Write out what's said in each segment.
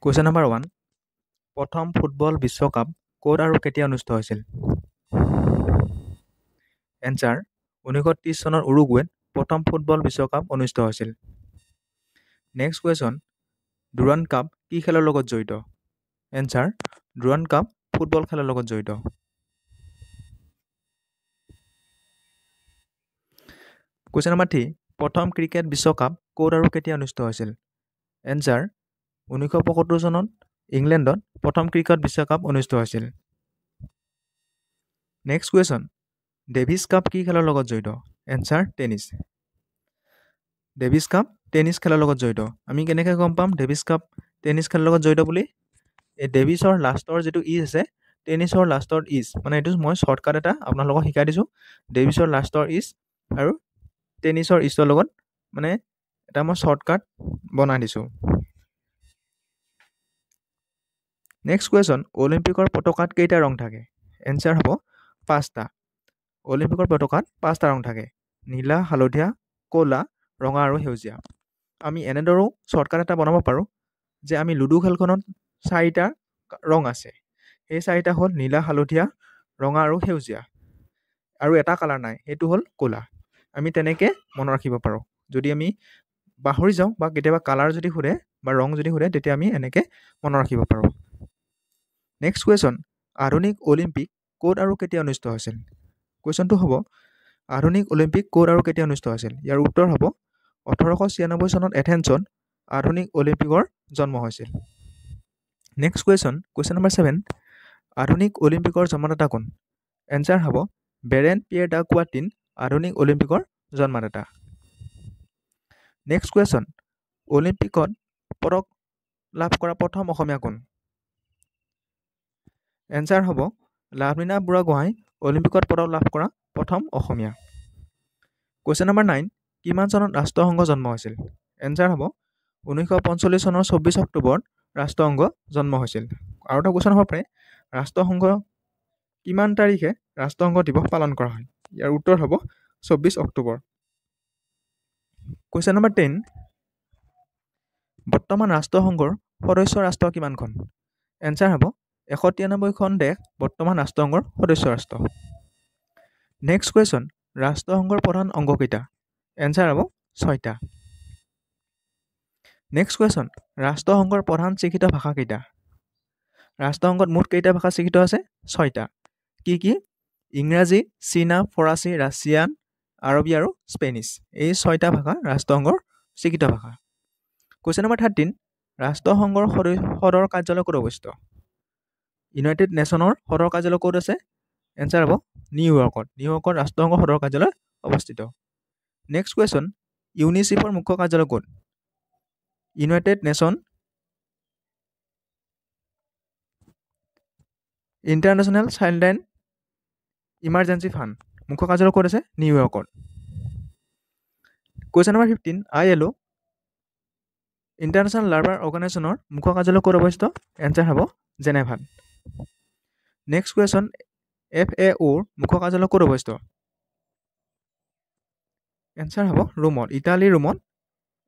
Question number 1 প্ৰথম football বিশ্বকাপ ক'ত আৰু কেতিয়া অনুষ্ঠিত হৈছিল? এনচাৰ 1930 চনৰ উৰুগুৱেত প্ৰথম ফুটবল বিশ্বকাপ অনুষ্ঠিত হৈছিল। নেক্সট কুৱেশ্যন ডুৰাণ্ড কাপ কি খেলৰ লগত জড়িত? এনচাৰ ডুৰাণ্ড কাপ ফুটবল খেলৰ লগত জড়িত। কুৱেশ্যন নম্বৰ 3 প্ৰথম ক্ৰিকেট বিশ্বকাপ ক'ত আৰু কেতিয়া অনুষ্ঠিত হৈছিল? এনচাৰ 1975 চনত ইংলেণ্ডত প্ৰথম ক্ৰিকেট বিশ্বকাপ অনুষ্ঠিত হৈছিল। নেক্সট কুৱেশ্যন ডেভিছ কাপ কি খেলৰ লগত জড়িত? Answer tennis. Davis cup tennis খেলৰ লগত জড়িত। আমি কেনেকৈ গম পাম ডেভিছ কাপ টেনিছ খেলৰ লগত জড়িত বুলি? এই ডেভিছৰ লাষ্টৰ যিটো ইজ আছে টেনিছৰ লাষ্টৰ ইজ, মানে এইটো মই শ্বৰ্টকাট এটা আপোনালোকক শিকাই দিছোঁ। ডেভিছৰ লাষ্টৰ ইজ আৰু টেনিছৰ ইজৰ লগত মানে এটা মই শ্বৰ্টকাট বনাই দিছোঁ। নেক্সট কুৱেশ্যন অলিম্পিকৰ পতাকাত কেইটা ৰং থাকে? এনচাৰ হ'ব 5টা। অলিম্পিকৰ পতাকাত 5টা ৰং থাকে, নীলা, হালধীয়া, ক'লা, ৰঙা আৰু সেউজীয়া। আমি এনেদৰেও শ্বৰ্টকাট এটা বনাব পাৰোঁ যে আমি লুডু খেলখনত 4টা ৰং আছে, সেই 4টা হ'ল নীলা, হালধীয়া, ৰঙা আৰু সেউজীয়া, আৰু এটা কালাৰ নাই, সেইটো হ'ল ক'লা। আমি তেনেকৈ মনত ৰাখিব পাৰোঁ। যদি আমি পাহৰি যাওঁ বা কেতিয়াবা কালাৰ যদি সোধে বা ৰং যদি সোধে তেতিয়া আমি এনেকৈ মনত ৰাখিব পাৰোঁ। নেক্সট কুৱেশ্যন আধুনিক অলিম্পিক ক'ত আৰু কেতিয়া অনুষ্ঠিত হৈছিল? কুৱেশ্যনটো হ'ব আধুনিক অলিম্পিক ক'ত আৰু কেতিয়া অনুষ্ঠিত হৈছিল? ইয়াৰ উত্তৰ হ'ব 1896 চনত এথেন্সত আধুনিক অলিম্পিকৰ জন্ম হৈছিল। নেক্সট কুৱেশ্যন নম্বৰ 7 আধুনিক অলিম্পিকৰ জন্মদাতা কোন? এনচাৰ হ'ব বেৰেন পিয়েৰ দা কুৱাৰ্টিন আধুনিক অলিম্পিকৰ জন্মদাতা। নেক্সট কুৱেশ্যন অলিম্পিকত পদক লাভ কৰা প্ৰথম অসমীয়া কোন? এনচাৰ হ'ব লাভলীনা বুঢ়াগোহাঁই অলিম্পিকত পদক লাভ কৰা প্ৰথম অসমীয়া। কুৱেশ্যন নম্বৰ 9 কিমান চনত ৰাষ্ট্ৰসংঘ জন্ম হৈছিল? এনচাৰ হ'ব 1945 চনৰ 24 অক্টোবৰত ৰাষ্ট্ৰসংঘ জন্ম হৈছিল। আৰু এটা কুৱেশ্যন হ'ব পাৰে ৰাষ্ট্ৰসংঘ কিমান তাৰিখে ৰাষ্ট্ৰসংঘ দিৱস পালন কৰা হয়? ইয়াৰ উত্তৰ হ'ব 24 অক্টোবৰ। কুৱেশ্যন নম্বৰ 10 বৰ্তমান ৰাষ্ট্ৰসংঘৰ সদস্য ৰাষ্ট্ৰ কিমানখন? এনচাৰ হ'ব 193খন দেশ বৰ্তমান ৰাষ্ট্ৰসংঘৰ সদস্য ৰাষ্ট্ৰ। নেক্সট কুৱেশ্যন ৰাষ্ট্ৰসংঘৰ প্ৰধান অংগ কেইটা? এনচাৰ হ'ব 6টা। নেক্সট কুৱেশ্যন ৰাষ্ট্ৰসংঘৰ প্ৰধান স্বীকৃত ভাষা কেইটা? ৰাষ্ট্ৰসংঘত মুঠ কেইটা ভাষা স্বীকৃত আছে? 6টা। কি কি? ইংৰাজী, চীনা, ফৰাচী, ৰাছিয়ান, আৰবী আৰু স্পেনিছ। এই 6টা ভাষা ৰাষ্ট্ৰসংঘৰ স্বীকৃত ভাষা। কুৱেশ্যন নম্বৰ 13 ৰাষ্ট্ৰসংঘৰ সদৰ কাৰ্যালয় ক'ত অৱস্থিত? ইউনাইটেড নেশ্যনৰ সদৰ কাৰ্যালয় ক'ত আছে? এনচাৰ হ'ব নিউয়ৰ্কত। নিউয়ৰ্কত ৰাষ্ট্ৰসংঘৰ সদৰ কাৰ্যালয় অৱস্থিত। নেক্সট কুৱেশ্যন ইউনিচেফৰ মুখ্য কাৰ্যালয় ক'ত? United nation international childline emergency fund মুখ্য কাৰ্যালয় ক'ত আছে? নিউয়ৰ্কত। Question number 15 ILO international labour অৰ্গেনাইজেশ্যনৰ মুখ্য কাৰ্যালয় ক'ত অৱস্থিত? এনচাৰ হ'ব জেনেভাত। নেক্সট কুৱেশ্যন FAOৰ মুখ্য কাৰ্যালয় ক'ত অৱস্থিত? এনচাৰ হ'ব ৰোমত, ইটালীৰ ৰোমত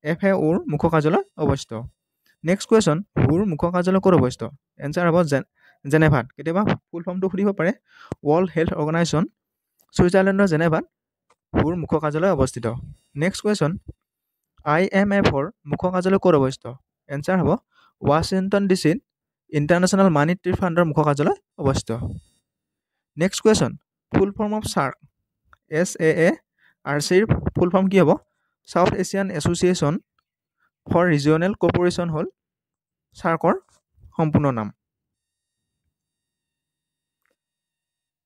FAOৰ মুখ্য কাৰ্যালয় অৱস্থিত। নেক্সট কুৱেশ্যন WHOৰ মুখ্য কাৰ্যালয় ক'ত অৱস্থিত? এনচাৰ হ'ব জেনেভাত। কেতিয়াবা ফুল ফৰ্মটো সুধিব পাৰে ৱৰ্ল্ড হেল্থ অৰ্গেনাইজেশ্যন ছুইজাৰলেণ্ডৰ জেনেভাত WHOৰ মুখ্য কাৰ্যালয় অৱস্থিত। নেক্সট কুৱেশ্যন IMFৰ মুখ্য কাৰ্যালয় ক'ত অৱস্থিত? এনচাৰ হ'ব ৱাশ্বিংটন ডিচিত ইণ্টাৰনেশ্যনেল মানিটেৰী ফাণ্ডৰ মুখ্য কাৰ্যালয় অৱস্থিত। Next question full form of SAARC SAARCৰ ফুল ফৰ্ম কি হ'ব? South Asian association for regional corporation হ'ল SAARCৰ সম্পূৰ্ণ নাম।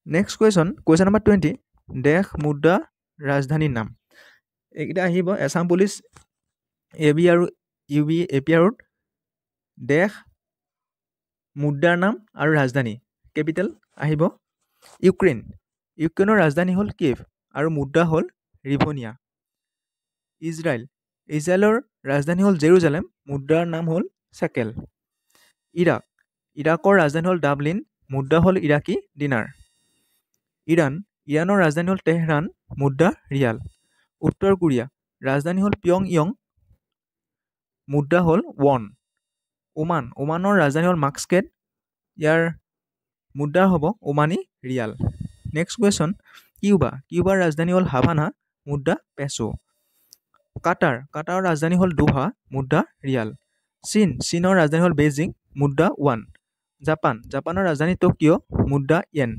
নেক্সট কুৱেশ্যন নম্বৰ 20 দেশ, মুদ্ৰা, ৰাজধানীৰ নাম। এইকেইটা আহিব এছাম পুলিচ AB আৰু UB APRত দেশ, মুদ্ৰাৰ নাম আৰু ৰাজধানী কেপিটেল আহিব ইউক্ৰেইন। ইউক্ৰেইনৰ ৰাজধানী হ'ল কিয়েভ আৰু মুদ্ৰা হ'ল ৰিভনিয়া। ইজৰাইলৰ ৰাজধানী হ'ল জেৰুজালেম, মুদ্ৰাৰ নাম হ'ল চেকেল। ইৰাকৰ ৰাজধানী হ'ল ডাবলিন, মুদ্ৰা হ'ল ইৰাকী দিনাৰ। ইৰাণৰ ৰাজধানী হ'ল তেহৰান, মুদ্ৰা ৰিয়াল। উত্তৰ কোৰিয়া ৰাজধানী হ'ল পিয়ংয়ং, মুদ্ৰা হ'ল ৱন। ওমানৰ ৰাজধানী হ'ল মাস্কেট, ইয়াৰ মুদ্ৰা হ'ব ওমানী ৰিয়াল। নেক্সট কুৱেশ্যন, কিউবাৰ ৰাজধানী হ'ল হাভানা, মুদ্ৰা পেছো। কাটাৰৰ ৰাজধানী হ'ল দোহা, মুদ্ৰা ৰিয়াল। চীনৰ ৰাজধানী হ'ল বেইজিং, মুদ্ৰা ওৱান। জাপানৰ ৰাজধানী টকিঅ', মুদ্ৰা য়েন।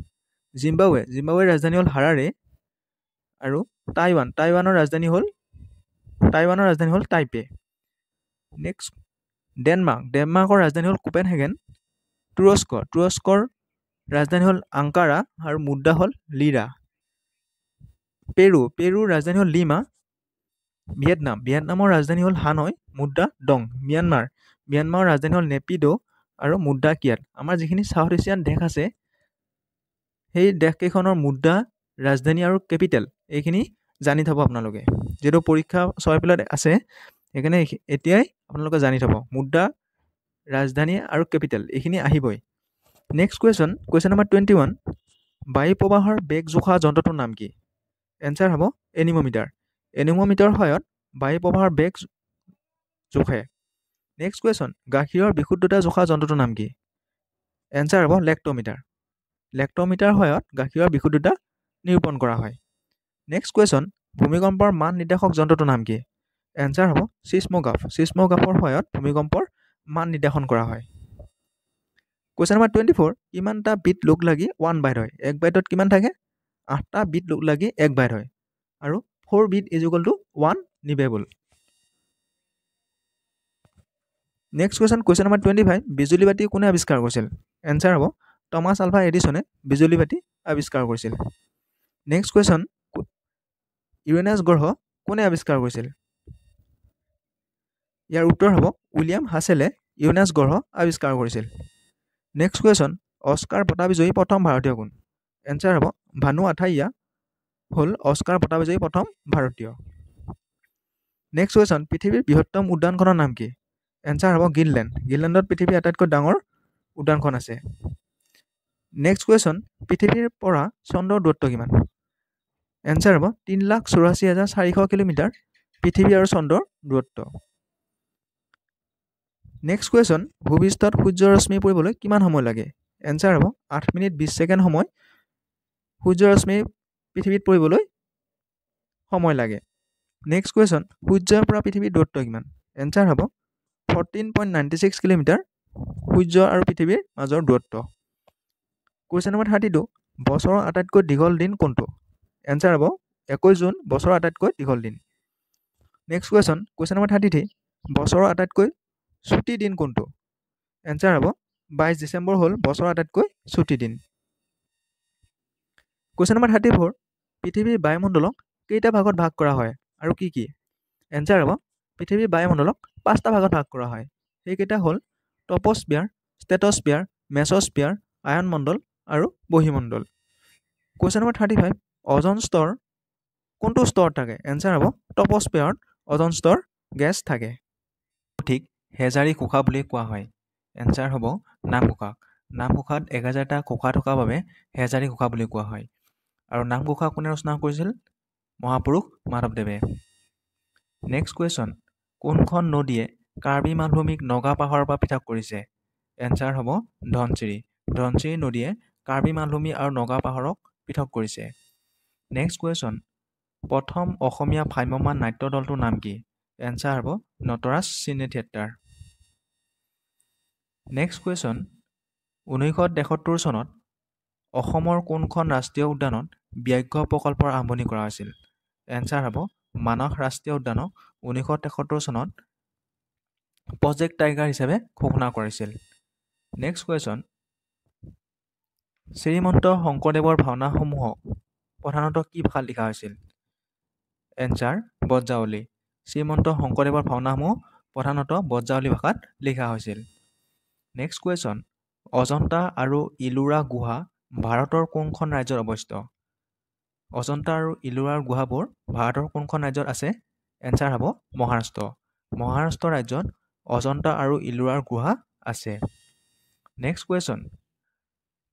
জিম্বাবুৱেৰ ৰাজধানী হ'ল হাৰাৰে। আৰু টাইৱানৰ ৰাজধানী হ'ল টাইপে। নেক্সট ডেনমাৰ্কৰ ৰাজধানী হ'ল কোপেনহেগেন। তুৰস্কৰ ৰাজধানী হ'ল আংকাৰা আৰু মুদ্ৰা হ'ল লিৰা। পেৰুৰ ৰাজধানী হ'ল লিমা। ভিয়েটনামৰ ৰাজধানী হ'ল হানৈ, মুদ্ৰা ডং। ম্যানমাৰৰ ৰাজধানী হ'ল নেপিডো আৰু মুদ্ৰা কিয়াত। আমাৰ যিখিনি চাউথ এছিয়ান দেশ আছে সেই দেশকেইখনৰ মুদ্ৰা, ৰাজধানী আৰু কেপিটেল এইখিনি জানি থ'ব আপোনালোকে। যিহেতু পৰীক্ষা 6 এপ্ৰিলত আছে সেইকাৰণে এতিয়াই আপোনালোকে জানি থ'ব। মুদ্ৰা, ৰাজধানী আৰু কেপিটেল এইখিনি আহিবই। নেক্সট কুৱেশ্যন নম্বৰ 21, বায়ু প্ৰবাহৰ বেগ জোখা যন্ত্ৰটোৰ নাম কি? এনচাৰ হ'ব এনিমোমিটাৰ। এনিমোমিটাৰৰ সহায়ত বায়ু প্ৰবাহৰ বেগ জোখে। নেক্সট কুৱেশ্যন, গাখীৰৰ বিশুদ্ধতা জোখা যন্ত্ৰটোৰ নাম কি? এনচাৰ হ'ব লেক্টমিটাৰ। লেক্টমিটাৰৰ সহায়ত গাখীৰৰ বিশুদ্ধতা নিৰূপণ কৰা হয়। নেক্সট কুৱেশ্যন, ভূমিকম্পৰ মান নিৰ্দেশক যন্ত্ৰটোৰ নাম কি? এনচাৰ হ'ব ছিস্মোগ্ৰাফ। ছিস্মোগ্ৰাফৰ সহায়ত ভূমিকম্পৰ মান নিৰ্দেশন কৰা হয়। কুৱেশ্যন নম্বৰ 24, কিমানটা বিট লোক লাগি 1 বাইট হয়? 1 বাইটত কিমান থাকে? 8টা বিট লোক লাগি 1 বাইট হয়। আৰু 4 বিট = 1 নিবেবল। নেক্সট কুৱেশ্যন নম্বৰ 25, বিজুলী বাতি কোনে আৱিষ্কাৰ কৰিছিল? এনচাৰ হ'ব টমাছ আলভা এডিছনে বিজুলী বাতি আৱিষ্কাৰ কৰিছিল। নেক্সট কুৱেশ্যন, ইউৰেনাছ গ্ৰহ কোনে আৱিষ্কাৰ কৰিছিল? ইয়াৰ উত্তৰ হ'ব উইলিয়াম হাছেলে ইউৰেনাছ গ্ৰহ আৱিষ্কাৰ কৰিছিল। নেক্সট কুৱেশ্যন, অস্কাৰ বঁটা বিজয়ী প্ৰথম ভাৰতীয় কোন? এনচাৰ হ'ব ভানু আথাইয়া হ'ল অস্কাৰ বঁটা বিজয়ী প্ৰথম ভাৰতীয়। নেক্সট কুৱেশ্যন, পৃথিৱীৰ বৃহত্তম উদ্যানখনৰ নাম কি? এনচাৰ হ'ব গ্ৰীণলেণ্ড। গ্ৰীণলেণ্ডত পৃথিৱীৰ আটাইতকৈ ডাঙৰ উদ্যানখন আছে। নেক্সট কুৱেশ্যন, পৃথিৱীৰ পৰা চন্দ্ৰৰ দূৰত্ব কিমান? এনচাৰ হ'ব 3,84,400 কিলোমিটাৰ পৃথিৱী আৰু চন্দ্ৰৰ দূৰত্ব। নেক্সট কুৱেশ্যন, ভূপৃষ্ঠত সূৰ্যৰ ৰশ্মি পৰিবলৈ কিমান সময় লাগে? এনচাৰ হ'ব 8 মিনিট 20 ছেকেণ্ড সময় সূৰ্যৰ ৰশ্মি পৃথিৱীত পৰিবলৈ সময় লাগে। নেক্সট কুৱেশ্যন, সূৰ্যৰ পৰা পৃথিৱীৰ দূৰত্ব কিমান? এনচাৰ হ'ব 14.96 কিলোমিটাৰ সূৰ্য আৰু পৃথিৱীৰ মাজৰ দূৰত্ব। কুৱেশ্যন নম্বৰ 32, বছৰৰ আটাইতকৈ দীঘল দিন কোনটো? এনচাৰ হ'ব 21 জুন বছৰৰ আটাইতকৈ দীঘল দিন। নেক্সট কুৱেশ্যন নম্বৰ 33, বছৰৰ আটাইতকৈ ছুটি দিন কোনটো? এনচাৰ হ'ব 22 ডিচেম্বৰ হ'ল বছৰৰ আটাইতকৈ ছুটি দিন। কুৱেশ্যন নম্বৰ 34, পৃথিৱীৰ বায়ুমণ্ডলক কেইটা ভাগত ভাগ কৰা হয় আৰু কি কি? এনচাৰ হ'ব পৃথিৱীৰ বায়ুমণ্ডলক 5টা ভাগত ভাগ কৰা হয়। সেইকেইটা হ'ল টপস্ফিয়াৰ, ষ্ট্ৰেটস্ফিয়াৰ, মেছস্ফিয়াৰ, আয়ন মণ্ডল আৰু বহিমণ্ডল। কুৱেশ্যন নম্বৰ 35, অজন স্তৰ কোনটো স্তৰত থাকে? এনচাৰ হ'ব টপস্ফিয়াৰত অজন স্তৰ গেছ থাকে। ঠিক হেজাৰী কোষা বুলি কোৱা হয়। এনচাৰ হ'ব নামঘোষাক। নামঘোষাত 1000টা কোষা থকাৰ বাবে হেজাৰী কোষা বুলি কোৱা হয়। আৰু নামঘোষা কোনে ৰচনা কৰিছিল? মহাপুৰুষ মাধৱদেৱে। নেক্সট কুৱেশ্যন, কোনখন নদীয়ে কাৰ্বি মালভূমিক নগা পাহাৰৰ পৰা পৃথক কৰিছে? এনচাৰ হ'ব ধনশিৰি। ধনশিৰি নদীয়ে কাৰ্বি মালভূমি আৰু নগা পাহাৰক পৃথক কৰিছে। নেক্সট কুৱেশ্যন, প্ৰথম অসমীয়া ভ্ৰাম্যমাণ নাট্য দলটোৰ নাম কি? এনচাৰ হ'ব নটৰাজ চিনে থিয়েটাৰ। নেক্সট কুৱেশ্যন, 1973 চনত অসমৰ কোনখন ৰাষ্ট্ৰীয় উদ্যানত ব্যাঘ্ৰ প্ৰকল্পৰ আৰম্ভণি কৰা হৈছিল? এনচাৰ হ'ব মানস ৰাষ্ট্ৰীয় উদ্যানক 1973 চনত প্ৰজেক্ট টাইগাৰ হিচাপে ঘোষণা কৰিছিল। নেক্সট কুৱেশ্যন, শ্ৰীমন্ত শংকৰদেৱৰ ভাওনাসমূহক প্ৰধানতঃ কি ভাষাত লিখা হৈছিল? এনচাৰ ব্ৰজাৱলী। শ্ৰীমন্ত শংকৰদেৱৰ ভাওনাসমূহ প্ৰধানতঃ ব্ৰজাৱলী ভাষাত লিখা হৈছিল। নেক্সট কুৱেশ্যন, অজন্তা আৰু ইলোৰা গুহা ভাৰতৰ কোনখন ৰাজ্যত অৱস্থিত? অজন্তা আৰু ইলোৰাৰ গুহাবোৰ ভাৰতৰ কোনখন ৰাজ্যত আছে? এনচাৰ হ'ব মহাৰাষ্ট্ৰ। মহাৰাষ্ট্ৰ ৰাজ্যত অজন্তা আৰু ইলোৰাৰ গুহা আছে। নেক্সট কুৱেশ্যন,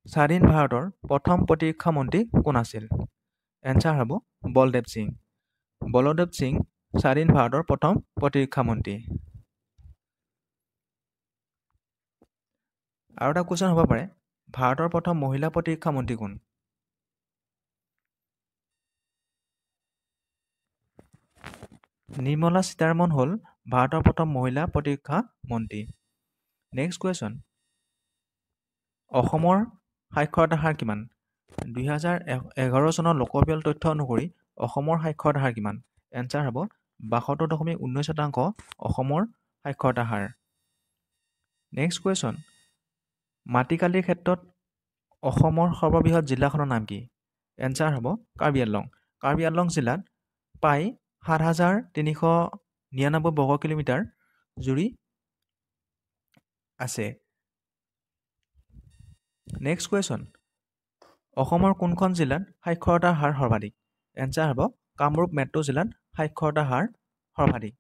স্বাধীন ভাৰতৰ প্ৰথম প্ৰতিৰক্ষা মন্ত্ৰী কোন আছিল? এনচাৰ হ'ব বলদেৱ সিং। বলদেৱ সিং স্বাধীন ভাৰতৰ প্ৰথম প্ৰতিৰক্ষা মন্ত্ৰী। আৰু এটা কুৱেশ্যন হ'ব পাৰে, ভাৰতৰ প্ৰথম মহিলা প্ৰতিৰক্ষা মন্ত্ৰী কোন? নিৰ্মলা সীতাৰমণ হ'ল ভাৰতৰ প্ৰথম মহিলা প্ৰতিৰক্ষা মন্ত্ৰী। নেক্সট কুৱেশ্যন, অসমৰ সাক্ষৰতা হাৰ কিমান? 2011 চনৰ লোকপিয়ল তথ্য অনুসৰি অসমৰ সাক্ষৰতা হাৰ কিমান? এনচাৰ হ'ব 72.19% অসমৰ সাক্ষৰতা হাৰ। নেক্সট কুৱেশ্যন, মাটিকালিৰ ক্ষেত্ৰত অসমৰ সৰ্ববৃহৎ জিলাখনৰ নাম কি? এনচাৰ হ'ব কাৰ্বি আংলং। কাৰ্বি আংলং জিলাত প্ৰায় 7,399 বৰ্গ কিলোমিটাৰ জুৰি আছে। নেক্সট কুৱেশ্যন, অসমৰ কোনখন জিলাত সাক্ষৰতাৰ হাৰ সৰ্বাধিক? এনচাৰ হ'ব কামৰূপ মেট্ৰ' জিলাত সাক্ষৰতাৰ হাৰ সৰ্বাধিক।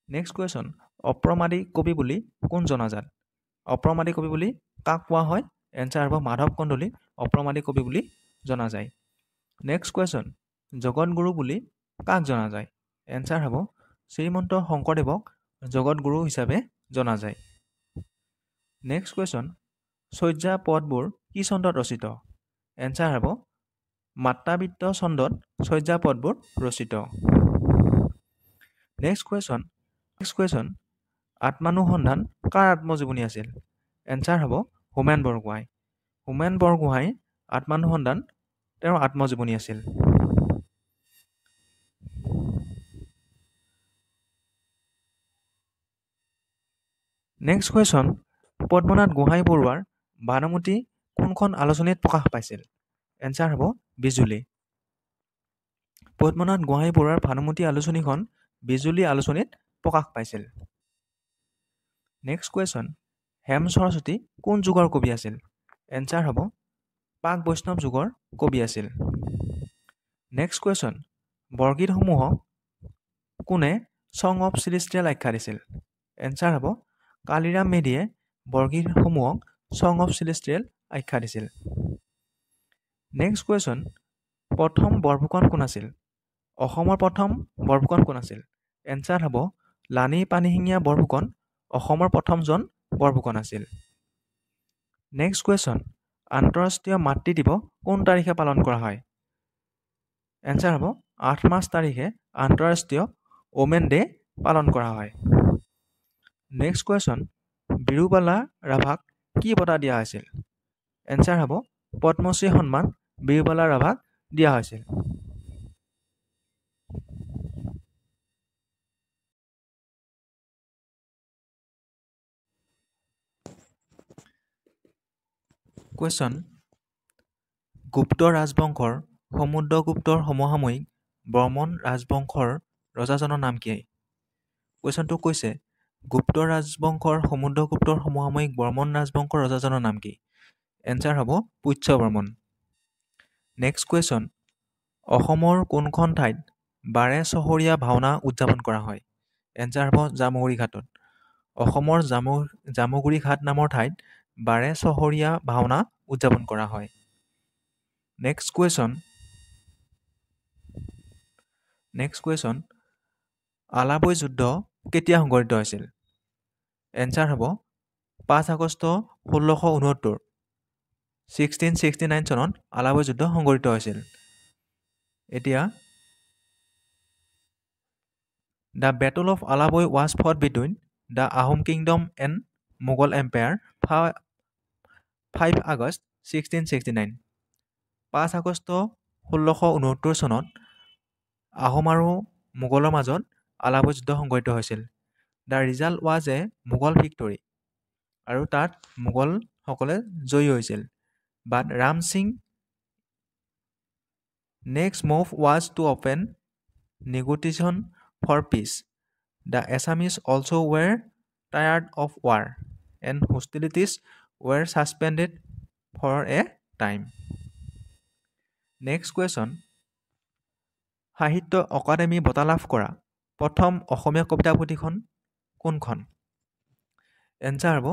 নেক্সট কুৱেশ্যন, অপ্ৰমাদী কবি বুলি কোন জনাজাত? অপ্ৰমাদী কবি বুলি কাক কোৱা হয়? এনচাৰ হ'ব মাধৱ কন্দলী অপ্ৰমাদী কবি বুলি জনা যায়। নেক্সট কুৱেশ্যন, জগতগুৰু বুলি কাক জনা যায়? এনচাৰ হ'ব শ্ৰীমন্ত শংকৰদেৱক জগতগুৰু হিচাপে জনা যায়। নেক্সট কুৱেশ্যন, চৰ্যা পদবোৰ কি চন্দত ৰচিত? এনচাৰ হ'ব মাত্ৰাবৃত্ত চন্দত চৰ্যা পদবোৰ ৰচিত। নেক্সট কুৱেশ্যন, আত্মানুসন্ধান কাৰ আত্মজীৱনী আছিল? এনচাৰ হ'ব হোমেন বৰগোহাঁই। হোমেন বৰগোহাঁই আত্মানুসন্ধান তেওঁৰ আত্মজীৱনী আছিল। নেক্সট কুৱেশ্যন, পদ্মনাথ গোহাঁই বৰুৱাৰ ভানুমতী কোনখন আলোচনীত প্ৰকাশ পাইছিল? এনচাৰ হ'ব বিজুলী। পদ্মনাথ গোহাঁই বৰুৱাৰ ভানুমতী আলোচনীখন বিজুলী আলোচনীত প্ৰকাশ পাইছিল। নেক্সট কুৱেশ্যন, হেম সৰস্বতী কোন যুগৰ কবি আছিল? এনচাৰ হ'ব প্ৰাক বৈষ্ণৱ যুগৰ কবি আছিল। নেক্সট কুৱেশ্যন, বৰগীতসমূহক কোনে ছং অফ চেলেষ্টিয়েল আখ্যা দিছিল? এনচাৰ হ'ব কালিৰাম মেধিয়ে বৰগীতসমূহক ছং অফ চেলেষ্টিয়েল আখ্যা দিছিল। নেক্সট কুৱেশ্যন, প্ৰথম বৰফুকন কোন আছিল? অসমৰ প্ৰথম বৰফুকন কোন আছিল? এনচাৰ হ'ব লানি পানীশিঙীয়া বৰফুকন অসমৰ প্ৰথমজন বৰফুকন আছিল। নেক্সট কুৱেশ্যন, আন্তঃৰাষ্ট্ৰীয় মাতৃ দিৱস কোন তাৰিখে পালন কৰা হয়? এনচাৰ হ'ব 8 মাৰ্চ তাৰিখে আন্তঃৰাষ্ট্ৰীয় ওমেন ডে পালন কৰা হয়। নেক্সট কুৱেশ্যন, বিৰুবালা ৰাভাক কি বঁটা দিয়া হৈছিল? এনচাৰ হ'ব পদ্মশ্ৰী সন্মান বিৰুবালা ৰাভাক দিয়া হৈছিল। কুৱেশ্যন, গুপ্ত ৰাজবংশৰ সমুদ্ৰগুপ্তৰ সমসাময়িক বৰ্মন ৰাজবংশৰ ৰজাজনৰ নাম কি? কুৱেশ্যনটো কৈছে গুপ্ত ৰাজবংশৰ সমুদ্ৰগুপ্তৰ সমসাময়িক বৰ্মন ৰাজবংশৰ ৰজাজনৰ নাম কি? এনচাৰ হ'ব পুষ্য বৰ্মন। নেক্সট কুৱেশ্যন, অসমৰ কোনখন ঠাইত 12 চহৰীয়া ভাওনা উদযাপন কৰা হয়? এনচাৰ হ'ব জামুগুৰি ঘাটত। অসমৰ জামুগুৰি ঘাট নামৰ ঠাইত 12 চহৰীয়া ভাওনা উদযাপন কৰা হয়। নেক্সট কুৱেশ্যন, আলাবৈ যুদ্ধ কেতিয়া সংঘটিত হৈছিল? এনচাৰ হ'ব 5 আগষ্ট 1669 1669 চনত আলাবৈ যুদ্ধ সংঘটিত হৈছিল। এতিয়া the battle of Alaboi was fought between the Ahom kingdom and Mughal empire 5 August 1669। 5 August 1669 চনত আহোম আৰু মোগলৰ মাজত আলাবৈ যুদ্ধ সংঘটিত হৈছিল। The result was a Mughal victory আৰু তাত মোগলসকলে জয়ী হৈছিল। But Ram Singh next move was to open negotiation for peace. The Assamese also were tired of war and hostilities were suspended for a time. Next question, Sahitya Akademi বঁটা লাভ কৰা প্ৰথম অসমীয়া কবিতা পুথিখন কোনখন? এনচাৰ হ'ব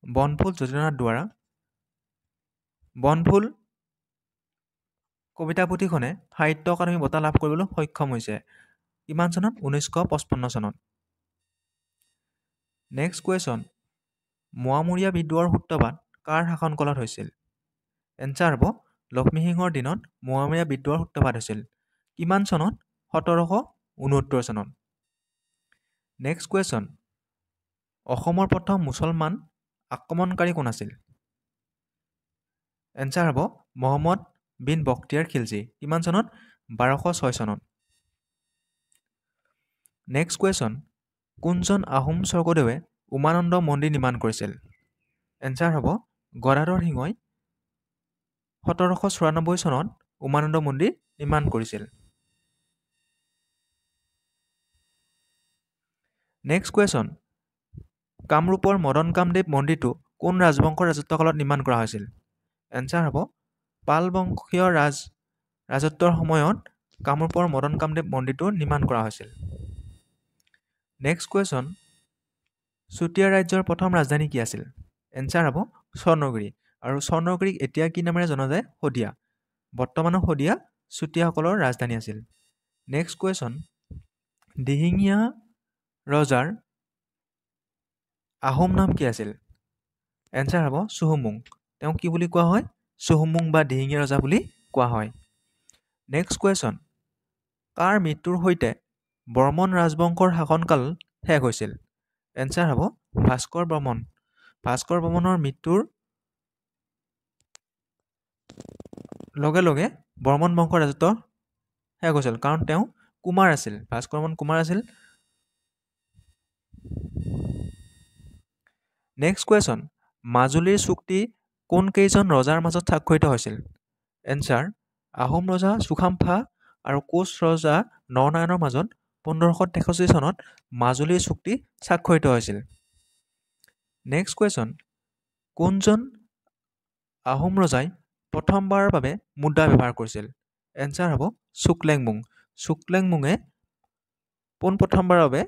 বনফুল যতীন্দ্ৰনাথ দুৱৰা। বনফুল কবিতা পুথিখনে সাহিত্য অকাডেমি বঁটা লাভ কৰিবলৈ সক্ষম হৈছে। কিমান চনত? 1955 চনত। নেক্সট কুৱেশ্যন মোৱামৰীয়া বিদ্ৰোহৰ সূত্ৰপাত কাৰ শাসনকালত হৈছিল? এনচাৰ হ'ব লক্ষ্মীসিংহৰ দিনত মোৱামৰীয়া বিদ্ৰোহৰ সূত্ৰপাত হৈছিল। কিমান চনত? 1769 চনত। নেক্সট কুৱেশ্যন অসমৰ প্ৰথম মুছলমান আক্ৰমণকাৰী কোন আছিল? এনচাৰ হ'ব মহম্মদ বিন বখতিয়াৰ খিলজী। কিমান চনত? 1206 চনত। নেক্সট কুৱেশ্যন কোনজন আহোম স্বৰ্গদেৱে উমানন্দ মন্দিৰ নিৰ্মাণ কৰিছিল? এনচাৰ হ'ব গদাধৰ সিংহই 1794 চনত উমানন্দ মন্দিৰ নিৰ্মাণ কৰিছিল। নেক্সট কুৱেশ্যন কামৰূপৰ মদন কামদেৱ মন্দিৰটো কোন ৰাজবংশৰ ৰাজত্বকালত নিৰ্মাণ কৰা হৈছিল? এনচাৰ হ'ব পাল বংশীয় ৰাজত্বৰ সময়ত কামৰূপৰ মদন কামদেৱ মন্দিৰটো নিৰ্মাণ কৰা হৈছিল। নেক্সট কুৱেশ্যন চুতীয়া ৰাজ্যৰ প্ৰথম ৰাজধানী কি আছিল? এনচাৰ হ'ব স্বৰ্ণগিৰি। আৰু স্বৰ্ণগিৰিক এতিয়া কি নামেৰে জনা যায়? শদিয়া। বৰ্তমানৰ শদিয়া চুতীয়াসকলৰ ৰাজধানী আছিল। নেক্সট কুৱেশ্যন দিহিঙীয়া ৰজাৰ আহোম নাম কি আছিল? এনচাৰ হ'ব চুহুংমুং। তেওঁক কি বুলি কোৱা হয়? চুহুংমুং বা দিহিঙীয়া ৰজা বুলি কোৱা হয়। নেক্সট কুৱেশ্যন কাৰ মৃত্যুৰ সৈতে বৰ্মন ৰাজবংশৰ শাসনকাল শেষ হৈছিল? এনচাৰ হ'ব ভাস্কৰ বৰ্মন। ভাস্কৰ বৰ্মনৰ মৃত্যুৰ লগে লগে বৰ্মন বংশৰ ৰাজত্ব শেষ হৈছিল, কাৰণ তেওঁ কুমাৰ আছিল। ভাস্কৰ বৰ্মন কুমাৰ আছিল। নেক্সট কুৱেশ্যন মাজুলীৰ চুক্তি কোন কেইজন ৰজাৰ মাজত স্বাক্ষৰিত হৈছিল? এনচাৰ আহোম ৰজা চুকাফা আৰু কোচ ৰজা নৰনাৰায়ণৰ মাজত 1563 চনত মাজুলীৰ চুক্তি স্বাক্ষৰিত হৈছিল। নেক্সট কুৱেশ্যন কোনজন আহোম ৰজাই প্ৰথমবাৰৰ বাবে মুদ্ৰা ব্যৱহাৰ কৰিছিল? এনচাৰ হ'ব চুকলেংমুং। চুকলেংমুঙে পোনপ্ৰথমবাৰৰ বাবে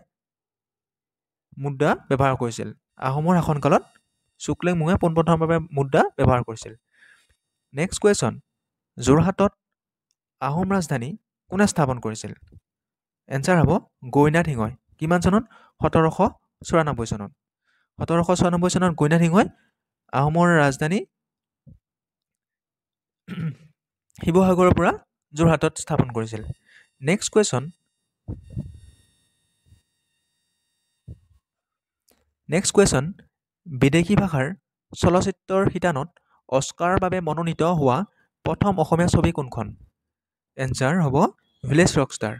মুদ্ৰা ব্যৱহাৰ কৰিছিল। আহোমৰ শাসনকালত চুকলেংমুঙে পোনপ্ৰথমবাৰৰ বাবে মুদ্ৰা ব্যৱহাৰ কৰিছিল। নেক্সট কুৱেশ্যন যোৰহাটত আহোম ৰাজধানী কোনে স্থাপন কৰিছিল? এনচাৰ হ'ব গৌৰীনাথ সিংহই। কিমান চনত? 1794 চনত। 1794 চনত গৌৰীনাথ সিংহই আহোমৰ ৰাজধানী শিৱসাগৰৰ পৰা যোৰহাটত স্থাপন কৰিছিল। নেক্সট কুৱেশ্যন বিদেশী ভাষাৰ চলচ্চিত্ৰৰ শিতানত অস্কাৰৰ বাবে মনোনীত হোৱা প্ৰথম অসমীয়া ছবি কোনখন? এনচাৰ হ'ব ভিলেজ ৰকষ্টাৰ।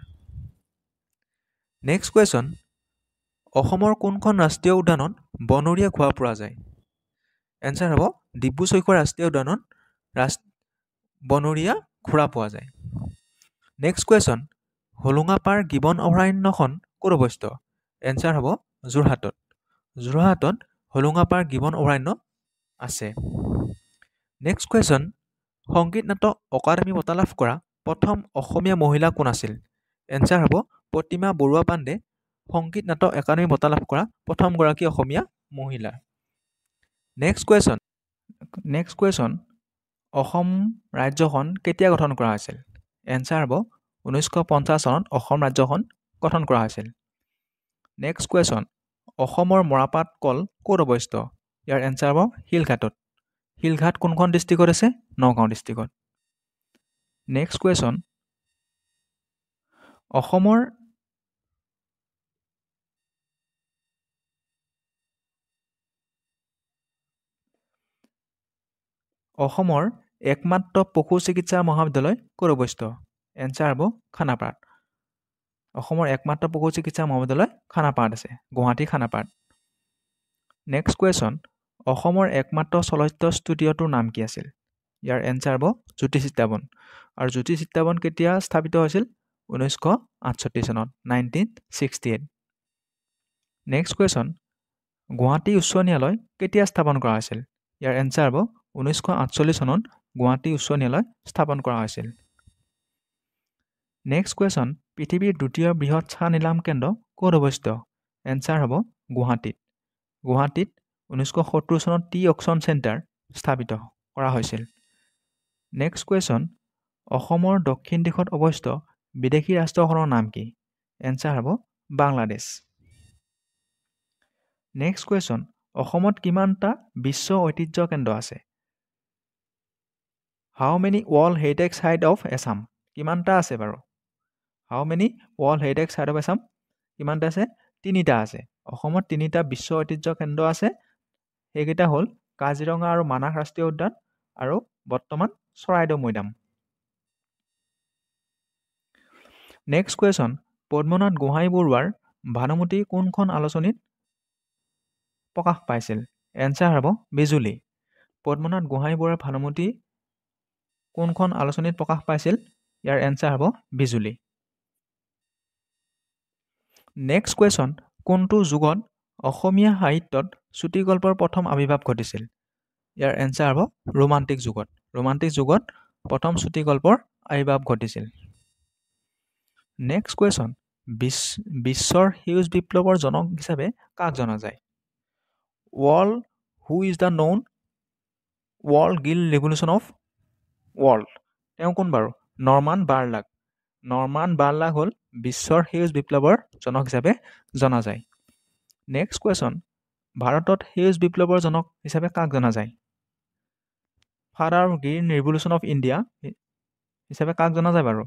নেক্সট কুৱেশ্যন অসমৰ কোনখন ৰাষ্ট্ৰীয় উদ্যানত বনৰীয়া ঘোঁৰা পোৱা যায়? এনচাৰ হ'ব ডিব্ৰু চৈখোৱা ৰাষ্ট্ৰীয় উদ্যানত বনৰীয়া ঘোঁৰা পোৱা যায়। নেক্সট কুৱেশ্যন হোলোঙাপাৰ গিবন অভয়াৰণ্যখন ক'ত অৱস্থিত? এনচাৰ হ'ব যোৰহাটত। যোৰহাটত হোলোঙাপাৰ গিবন অভয়াৰণ্য আছে। নেক্সট কুৱেশ্যন সংগীত নাটক অকাডেমি বঁটা লাভ কৰা প্ৰথম অসমীয়া মহিলা কোন আছিল? এনচাৰ হ'ব প্ৰতিমা বৰুৱা পাণ্ডে সংগীত নাটক একাডেমি বঁটা লাভ কৰা প্ৰথমগৰাকী অসমীয়া মহিলা। নেক্সট কুৱেশ্যন অসম ৰাজ্যখন কেতিয়া গঠন কৰা হৈছিল? এনচাৰ হ'ব 1950 চনত অসম ৰাজ্যখন গঠন কৰা হৈছিল। নেক্সট কুৱেশ্যন অসমৰ মৰাপাট কল ক'ত অৱস্থিত? ইয়াৰ এনচাৰ হ'ব শিলঘাটত। শিলঘাট কোনখন ডিষ্ট্ৰিক্টত আছে? নগাঁও ডিষ্ট্ৰিক্টত। নেক্সট কুৱেশ্যন অসমৰ একমাত্ৰ পশু চিকিৎসা মহাবিদ্যালয় ক'ত অৱস্থিত? এনচাৰ হ'ব খানাপাৰাত। অসমৰ একমাত্ৰ পশু চিকিৎসা মহাবিদ্যালয় খানাপাৰাত আছে, গুৱাহাটী খানাপাৰাত। নেক্সট কুৱেশ্যন অসমৰ একমাত্ৰ চলচ্চিত্ৰ ষ্টুডিঅ'টোৰ নাম কি আছিল? ইয়াৰ এনচাৰ হ'ব জ্যোতি চিত্ৰাৱন। আৰু জ্যোতি চিত্ৰাৱন কেতিয়া স্থাপিত হৈছিল? 1968 চনত, 1968। নেক্সট কুৱেশ্যন গুৱাহাটী উচ্চ ন্যায়ালয় কেতিয়া স্থাপন কৰা হৈছিল? ইয়াৰ এনচাৰ হ'ব 1948 চনত গুৱাহাটী উচ্চ ন্যায়ালয় স্থাপন কৰা হৈছিল। নেক্সট কুৱেশ্যন পৃথিৱীৰ দ্বিতীয় বৃহৎ চাহ নিলাম কেন্দ্ৰ ক'ত অৱস্থিত? এনচাৰ হ'ব গুৱাহাটীত। গুৱাহাটীত 1970 চনত টি অকশ্যন চেণ্টাৰ স্থাপিত কৰা হৈছিল। নেক্সট কুৱেশ্যন অসমৰ দক্ষিণ দিশত অৱস্থিত বিদেশী ৰাষ্ট্ৰখনৰ নাম কি? এনচাৰ হ'ব বাংলাদেশ। নেক্সট কুৱেশ্যন, অসমত কিমানটা বিশ্ব ঐতিহ্য কেন্দ্ৰ আছে? How many world heritage site of Assam? কিমানটা আছে বাৰু? How many world heritage site of Assam? কিমানটা আছে? 3টা আছে। অসমত 3টা বিশ্ব ঐতিহ্য কেন্দ্ৰ আছে। সেইকেইটা হ'ল কাজিৰঙা আৰু মানাহ ৰাষ্ট্ৰীয় উদ্যান আৰু বৰ্তমান চৰাইদেউ মৈদাম। নেক্সট কুৱেশ্যন, পদ্মনাথ গোহাঁই বৰুৱাৰ ভানুমতী কোনখন আলোচনীত প্ৰকাশ পাইছিল? এনচাৰ হ'ব বিজুলী। পদ্মনাথ গোহাঁই বৰুৱাৰ ভানুমতী কোনখন আলোচনীত প্ৰকাশ পাইছিল? ইয়াৰ এনচাৰ হ'ব বিজুলী। নেক্সট কুৱেশ্যন, কোনটো যুগত অসমীয়া সাহিত্যত চুটিগল্পৰ প্ৰথম আৱিৰ্ভাৱ ঘটিছিল? ইয়াৰ এনচাৰ হ'ব ৰোমান্টিক যুগত। ৰোমান্টিক যুগত প্ৰথম চুটিগল্পৰ আৱিৰ্ভাৱ ঘটিছিল। নেক্সট কুৱেশ্যন, বিশ্বৰ সেউজ বিপ্লৱৰ জনক হিচাপে কাক জনা যায়? Who is the known world green revolution of world? তেওঁ কোন বাৰু? নৰমান বাৰ্লাগ। নৰমান বাৰ্লাগ হ'ল বিশ্বৰ সেউজ বিপ্লৱৰ জনক হিচাপে জনা যায়। নেক্সট কুৱেশ্যন, ভাৰতত সেউজ বিপ্লৱৰ জনক হিচাপে কাক জনা যায়? Father of green revolution of India হিচাপে কাক জনা যায় বাৰু?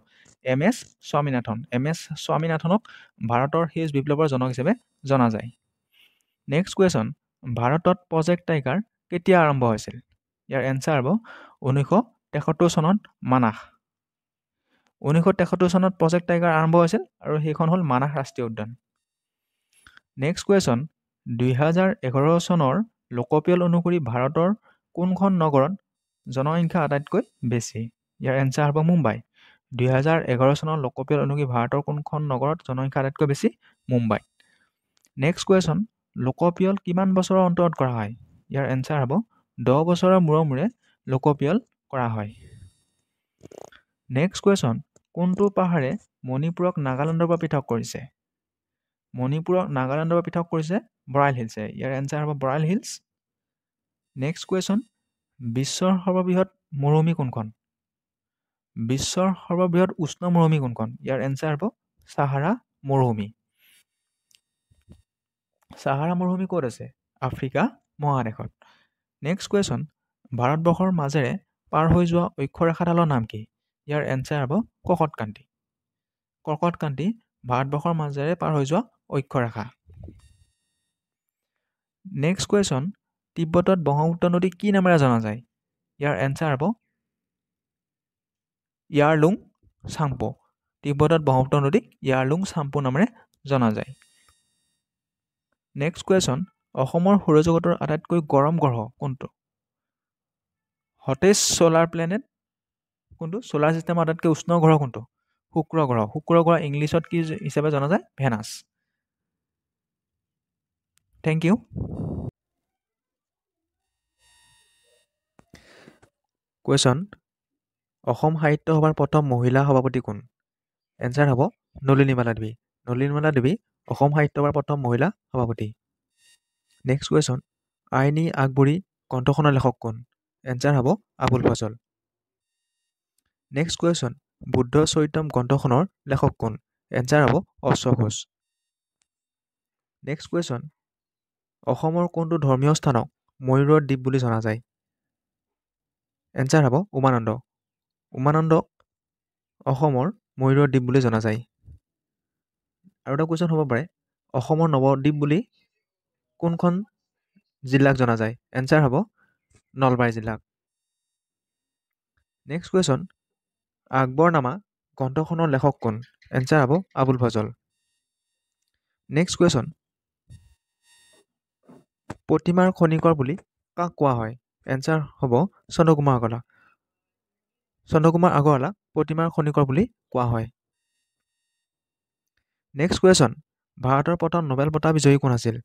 MS স্বামীনাথন। MS স্বামীনাথনক ভাৰতৰ সেউজ বিপ্লৱৰ জনক হিচাপে জনা যায়। নেক্সট কুৱেশ্যন, ভাৰতত প্ৰজেক্ট টাইগাৰ কেতিয়া আৰম্ভ হৈছিল? ইয়াৰ এনচাৰ হ'ব 1973 চনত মানাহ। 1973 চনত প্ৰজেক্ট টাইগাৰ আৰম্ভ হৈছিল আৰু সেইখন হ'ল মানাহ ৰাষ্ট্ৰীয় উদ্যান। নেক্সট কুৱেশ্যন, 2011 চনৰ লোকপিয়ল অনুসৰি ভাৰতৰ কোনখন নগৰত জনসংখ্যা আটাইতকৈ বেছি? ইয়াৰ এনচাৰ হ'ব মুম্বাই। 2011 চনৰ লোকপিয়ল অনুসৰি ভাৰতৰ কোনখন নগৰত জনসংখ্যা আটাইতকৈ বেছি? মুম্বাই। নেক্সট কুৱেশ্যন, লোকপিয়ল কিমান বছৰৰ অন্তৰত কৰা হয়? ইয়াৰ এনচাৰ হ'ব 10 বছৰৰ মূৰে মূৰে লোকপিয়ল কৰা হয়। নেক্সট কুৱেশ্যন, কোনটো পাহাৰে মণিপুৰক নাগালেণ্ডৰ পৰা পৃথক কৰিছে? মণিপুৰক নাগালেণ্ডৰ পৰা পৃথক কৰিছে বৰাইল হিলছে। ইয়াৰ এনচাৰ হ'ব বৰাইল হিলছ। নেক্সট কুৱেশ্যন, বিশ্বৰ সৰ্ববৃহৎ মৰুভূমি কোনখন? বিশ্বৰ সৰ্ববৃহৎ উষ্ণ মৰুভূমি কোনখন? ইয়াৰ এনচাৰ হ'ব ছাহাৰা মৰুভূমি। ছাহাৰা মৰুভূমি ক'ত আছে? আফ্ৰিকা মহাদেশত। নেক্সট কুৱেশ্যন, ভাৰতবৰ্ষৰ মাজেৰে পাৰ হৈ যোৱা অক্ষৰেখাডালৰ নাম কি? ইয়াৰ এনচাৰ হ'ব কৰ্কটক্ৰান্তি। কৰ্কটক্ৰান্তি ভাৰতবৰ্ষৰ মাজেৰে পাৰ হৈ যোৱা অক্ষৰেখা। নেক্সট কুৱেশ্যন, তিব্বতত ব্ৰহ্মপুত্ৰ নদী কি নামেৰে জনা যায়? ইয়াৰ এনচাৰ হ'ব ইয়াৰলুং চাম্পো। তিব্বতত ব্ৰহ্মপুত্ৰ নদীক ইয়াৰলুং চাম্পো নামেৰে জনা যায়। নেক্সট কুৱেশ্যন, অসমৰ সৌৰজগতৰ আটাইতকৈ গৰম গ্ৰহ কোনটো? হটেষ্ট ছ'লাৰ প্লেনেট কোনটো? ছ'লাৰ ছিষ্টেমৰ আটাইতকৈ উষ্ণ গ্ৰহ কোনটো? শুক্ৰ গ্ৰহ। শুক্ৰ গ্ৰহ ইংলিছত কি হিচাপে জনা যায়? Venus. Thank you. Question, Asam Sahitya সভাৰ প্ৰথম মহিলা সভাপতি কোন? এনচাৰ হ'ব নলিনীবালা দেৱী। নলিনীবালা দেৱী অসম সাহিত্য সভাৰ প্ৰথম মহিলা সভাপতি। নেক্সট কুৱেশ্যন, আইনী আকবৰী গ্ৰন্থখনৰ লেখক কোন? এনচাৰ হ'ব আবুল ফজল। নেক্সট কুৱেশ্যন, বুদ্ধ চৰিতম গ্ৰন্থখনৰ লেখক কোন? এনচাৰ হ'ব অশোক ঘোষ। নেক্সট কুৱেশ্যন, অসমৰ কোনটো ধৰ্মীয় স্থানক ময়ূৰৰ দ্বীপ বুলি জনা যায়? এনচাৰ হ'ব উমানন্দ। উমানন্দক অসমৰ ময়ূৰৰ দ্বীপ বুলি জনা যায়। আৰু এটা কুৱেশ্যন হ'ব পাৰে, অসমৰ নৱদ্বীপ বুলি কোনখন জিলাক জনা যায়? এনচাৰ হ'ব নলবাৰী জিলাক। নেক্সট কুৱেশ্যন, আকবৰনামা গ্ৰন্থখনৰ লেখক কোন? এনচাৰ হ'ব আবুল ফজল। নেক্সট কুৱেশ্যন, প্ৰতিমাৰ খনিকৰ বুলি কাক কোৱা হয়? এনচাৰ হ'ব চন্দ্ৰকুমাৰ আগৰৱালা। চন্দ্ৰকুমাৰ আগৰৱালাক প্ৰতিমাৰ খনিকৰ বুলি কোৱা হয়। নেক্সট কুৱেশ্যন, ভাৰতৰ প্ৰথম নোবেল বঁটা বিজয়ী কোন আছিল?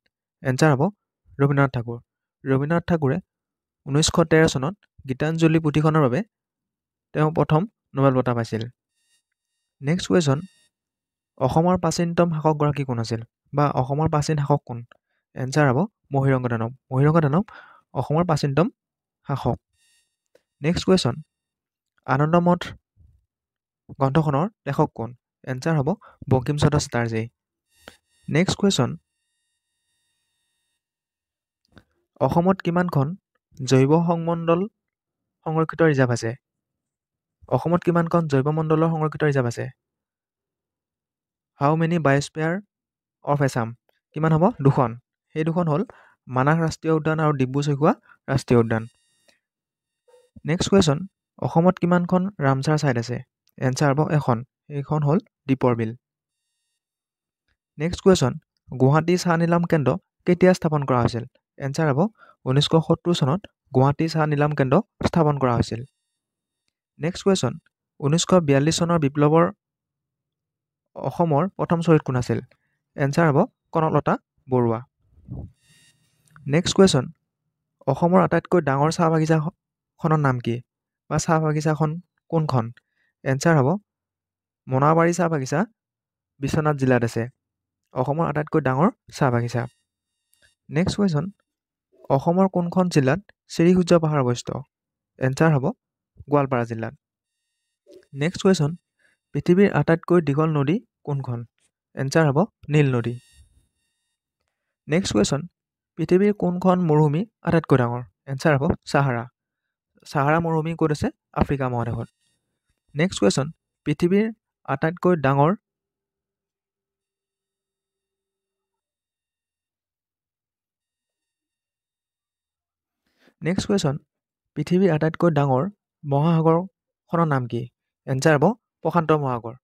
এনচাৰ হ'ব ৰবীন্দ্ৰনাথ ঠাকুৰ। ৰবীন্দ্ৰনাথ ঠাকুৰে 1913 চনত গীতাঞ্জলি পুথিখনৰ বাবে তেওঁ প্ৰথম নোবেল বঁটা পাইছিল। নেক্সট কুৱেশ্যন, অসমৰ প্ৰাচীনতম শাসকগৰাকী কোন আছিল? বা অসমৰ প্ৰাচীন শাসক কোন? এনচাৰ হ'ব মহিৰংগ দানৱ। মহিৰংগ দানৱ অসমৰ প্ৰাচীনতম শাসক। নেক্সট কুৱেশ্যন, আনন্দমঠ গ্ৰন্থখনৰ লেখক কোন? এনচাৰ হ'ব বংকিম চন্দ্ৰ চেটাৰ্জী। নেক্সট কুৱেশ্যন, অসমত কিমানখন জৈৱ সংমণ্ডল সংৰক্ষিত ৰিজাৰ্ভ আছে? অসমত কিমানখন জৈৱমণ্ডলৰ সংৰক্ষিত ৰিজাৰ্ভ আছে? How many biosphere of Assam? কিমান হ'ব? 2খন। সেই 2খন হ'ল মানাহ ৰাষ্ট্ৰীয় উদ্যান আৰু ডিব্ৰু চৈখোৱা ৰাষ্ট্ৰীয় উদ্যান। নেক্সট কুৱেশ্যন, অসমত কিমানখন ৰামচাৰ ছাইট আছে? এনচাৰ হ'ব 1খন। সেইখন হ'ল দীপৰ বিল। নেক্সট কুৱেশ্যন, গুৱাহাটী চাহ নিলাম কেন্দ্ৰ কেতিয়া স্থাপন কৰা হৈছিল? এনচাৰ হ'ব 1970 চনত গুৱাহাটী চাহ নিলাম কেন্দ্ৰ স্থাপন কৰা হৈছিল। নেক্সট কুৱেশ্যন, 1942 চনৰ বিপ্লৱৰ অসমৰ প্ৰথম শ্বহীদ কোন আছিল? এনচাৰ হ'ব কনকলতা বৰুৱা। নেক্সট কুৱেশ্যন, অসমৰ আটাইতকৈ ডাঙৰ চাহ বাগিচাখনৰ নাম কি? বা চাহ বাগিচাখন কোনখন? এনচাৰ হ'ব মনাবাৰী চাহ বাগিচা বিশ্বনাথ জিলাত আছে। অসমৰ আটাইতকৈ ডাঙৰ চাহ বাগিচা। নেক্সট কুৱেশ্যন, অসমৰ কোনখন জিলাত শ্ৰীসূৰ্য পাহাৰ অৱস্থিত? এনচাৰ হ'ব গোৱালপাৰা জিলাত। নেক্সট কুৱেশ্যন, পৃথিৱীৰ আটাইতকৈ দীঘল নদী কোনখন? এনচাৰ হ'ব নীল নদী। নেক্সট কুৱেশ্যন, পৃথিৱীৰ কোনখন মৰুভূমি আটাইতকৈ ডাঙৰ? এনচাৰ হ'ব ছাহাৰা। ছাহাৰা মৰুভূমি ক'ত আছে? আফ্ৰিকা মহাদেশত। নেক্সট কুৱেশ্যন, পৃথিৱীৰ আটাইতকৈ ডাঙৰ মহাসাগৰখনৰ নাম কি? এনচাৰ হ'ব প্ৰশান্ত মহাসাগৰ।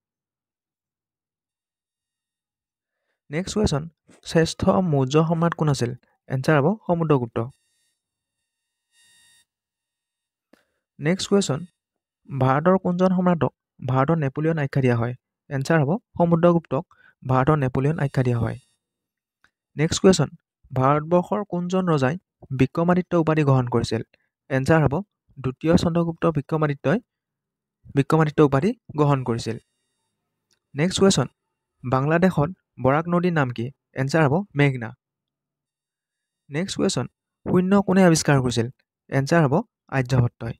নেক্সট কুৱেশ্যন, শ্ৰেষ্ঠ মৌৰ্য সম্ৰাট কোন আছিল? এনচাৰ হ'ব সমুদ্ৰগুপ্ত। নেক্সট কুৱেশ্যন, ভাৰতৰ কোনজন সম্ৰাটক ভাৰতৰ নেপোলিয়ন আখ্যা দিয়া হয়? এনচাৰ হ'ব সমুদ্ৰগুপ্তক ভাৰতৰ নেপোলিয়ন আখ্যা দিয়া হয়। নেক্সট কুৱেশ্যন, ভাৰতবৰ্ষৰ কোনজন ৰজাই বিক্ৰমাদিত্য উপাধি গ্ৰহণ কৰিছিল? এনচাৰ হ'ব দ্বিতীয় চন্দ্ৰগুপ্ত বিক্ৰমাদিত্যই বিক্ৰমাদিত্য উপাধি গ্ৰহণ কৰিছিল। নেক্সট কুৱেশ্যন, বাংলাদেশত বৰাক নদীৰ নাম কি? এনচাৰ হ'ব মেঘনা। নেক্সট কুৱেশ্যন, শূন্য কোনে আৱিষ্কাৰ কৰিছিল? এনচাৰ হ'ব আৰ্যভট্টই।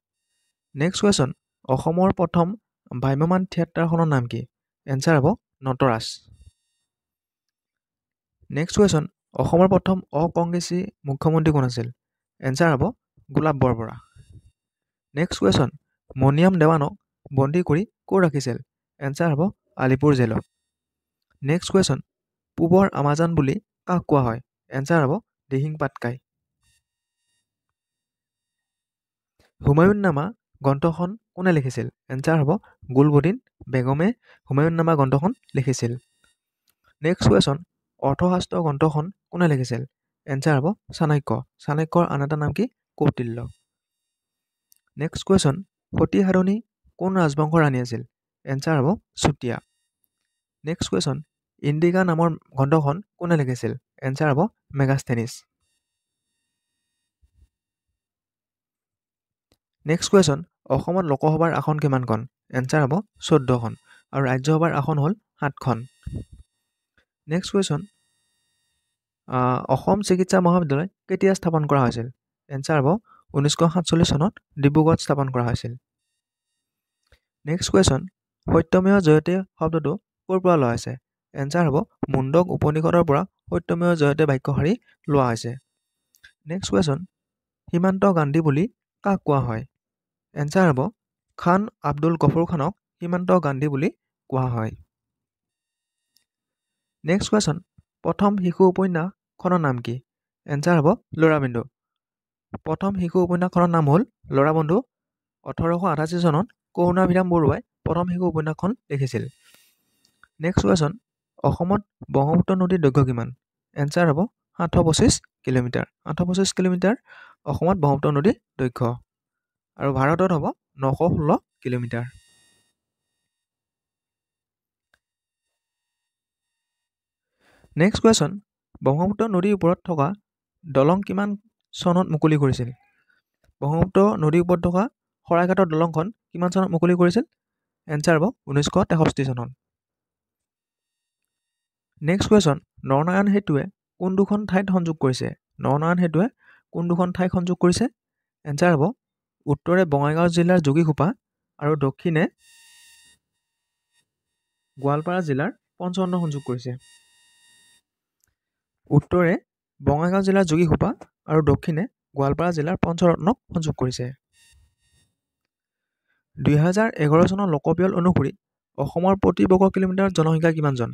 নেক্সট কুৱেশ্যন, অসমৰ প্ৰথম ভ্ৰাম্যমাণ থিয়েটাৰখনৰ নাম কি? এনচাৰ হ'ব নটৰাজ। নেক্সট কুৱেশ্যন, অসমৰ প্ৰথম অকংগ্ৰেছী মুখ্যমন্ত্ৰী কোন আছিল? এনচাৰ হ'ব গোলাপ বৰবৰা। নেক্সট কুৱেশ্যন, মণিৰাম দেৱানক বন্দী কৰি ক'ত ৰাখিছিল? এনচাৰ হ'ব আলিপুৰ জেলত। নেক্সট কুৱেশ্যন, পূবৰ আমাজন বুলি কাক কোৱা হয়? এনচাৰ হ'ব দিহিং পাটকাই। হুমায়ুন নামা গ্ৰন্থখন কোনে লিখিছিল? এনচাৰ হ'ব গুলবদিন বেগমে হুমায়ুন নামা গ্ৰন্থখন লিখিছিল। নেক্সট কুৱেশ্যন, অৰ্থশাস্ত্ৰ গ্ৰন্থখন কোনে লিখিছিল? এনচাৰ হ'ব চাণক্য। চাণক্যৰ আন এটা নাম কি? কৌটিল্য। নেক্সট কুৱেশ্যন, সতী সাধনী কোন ৰাজবংশৰ ৰাণী আছিল? এনচাৰ হ'ব চুতীয়া। নেক্সট কুৱেশ্যন, ইণ্ডিকা নামৰ গ্ৰন্থখন কোনে লিখিছিল? এনচাৰ হ'ব মেগাস্থেনিছ। নেক্সট কুৱেশ্যন, অসমত লোকসভাৰ আসন কিমানখন? এনচাৰ হ'ব 14খন আৰু ৰাজ্যসভাৰ আসন হ'ল 7খন। নেক্সট কুৱেশ্যন, অসম চিকিৎসা মহাবিদ্যালয় কেতিয়া স্থাপন কৰা হৈছিল? এনচাৰ হ'ব 1947 চনত ডিব্ৰুগড়ত স্থাপন কৰা হৈছিল। নেক্সট কুৱেশ্যন, সত্যমেৱ জয়তে শব্দটো ক'ৰ পৰা লোৱা হৈছে? এনচাৰ হ'ব মুণ্ডক উপনিষদৰ পৰা সত্যমেৱ জয়তে বাক্যশাৰী লোৱা হৈছে। নেক্সট কুৱেশ্যন, সীমান্ত গান্ধী বুলি কাক কোৱা হয়? এনচাৰ হ'ব খান আব্দুল গফুৰ খানক সীমান্ত গান্ধী বুলি কোৱা হয়। নেক্সট কুৱেশ্যন, প্ৰথম শিশু উপন্যাসখনৰ নাম কি? এনচাৰ হ'ব ল'ৰাবন্ধু। প্ৰথম শিশু উপন্যাসখনৰ নাম হ'ল ল'ৰাবন্ধু। 1888 চনত কৰুণাভিৰাম বৰুৱাই প্ৰথম শিশু উপন্যাসখন লিখিছিল। নেক্সট কুৱেশ্যন, অসমত ব্ৰহ্মপুত্ৰ নদীৰ দৈৰ্ঘ্য কিমান? এনচাৰ হ'ব 725 কিলোমিটাৰ। 725 কিলোমিটাৰ অসমত ব্ৰহ্মপুত্ৰ নদীৰ দৈৰ্ঘ্য আৰু ভাৰতত হ'ব 916 কিলোমিটাৰ। নেক্সট কুৱেশ্যন, ব্ৰহ্মপুত্ৰ নদীৰ ওপৰত থকা দলং কিমান চনত মুকলি কৰিছিল? ব্ৰহ্মপুত্ৰ নদীৰ ওপৰত থকা শৰাইঘাটৰ দলংখন কিমান চনত মুকলি কৰিছিল? এনচাৰ হ'ব 1963 চনত। নেক্সট কুৱেশ্যন, নৰনাৰায়ণ সেতুৱে কোন দুখন ঠাইত সংযোগ কৰিছে? নৰনাৰায়ণ সেতুৱে কোন দুখন ঠাইত সংযোগ কৰিছে? এনচাৰ হ'ব উত্তৰে বঙাইগাঁও জিলাৰ যোগীঘোপা আৰু দক্ষিণে গোৱালপাৰা জিলাৰ পঞ্চনন্দ সংযোগ কৰিছে। উত্তৰে বঙাইগাঁও জিলাৰ যোগীঘোপা আৰু দক্ষিণে গোৱালপাৰা জিলাৰ পঞ্চৰত্নক সংযোগ কৰিছে। 2011 চনৰ লোকপিয়ল অনুসৰি অসমৰ প্ৰতি বৰ্গ কিলোমিটাৰ জনসংখ্যা কিমানজন?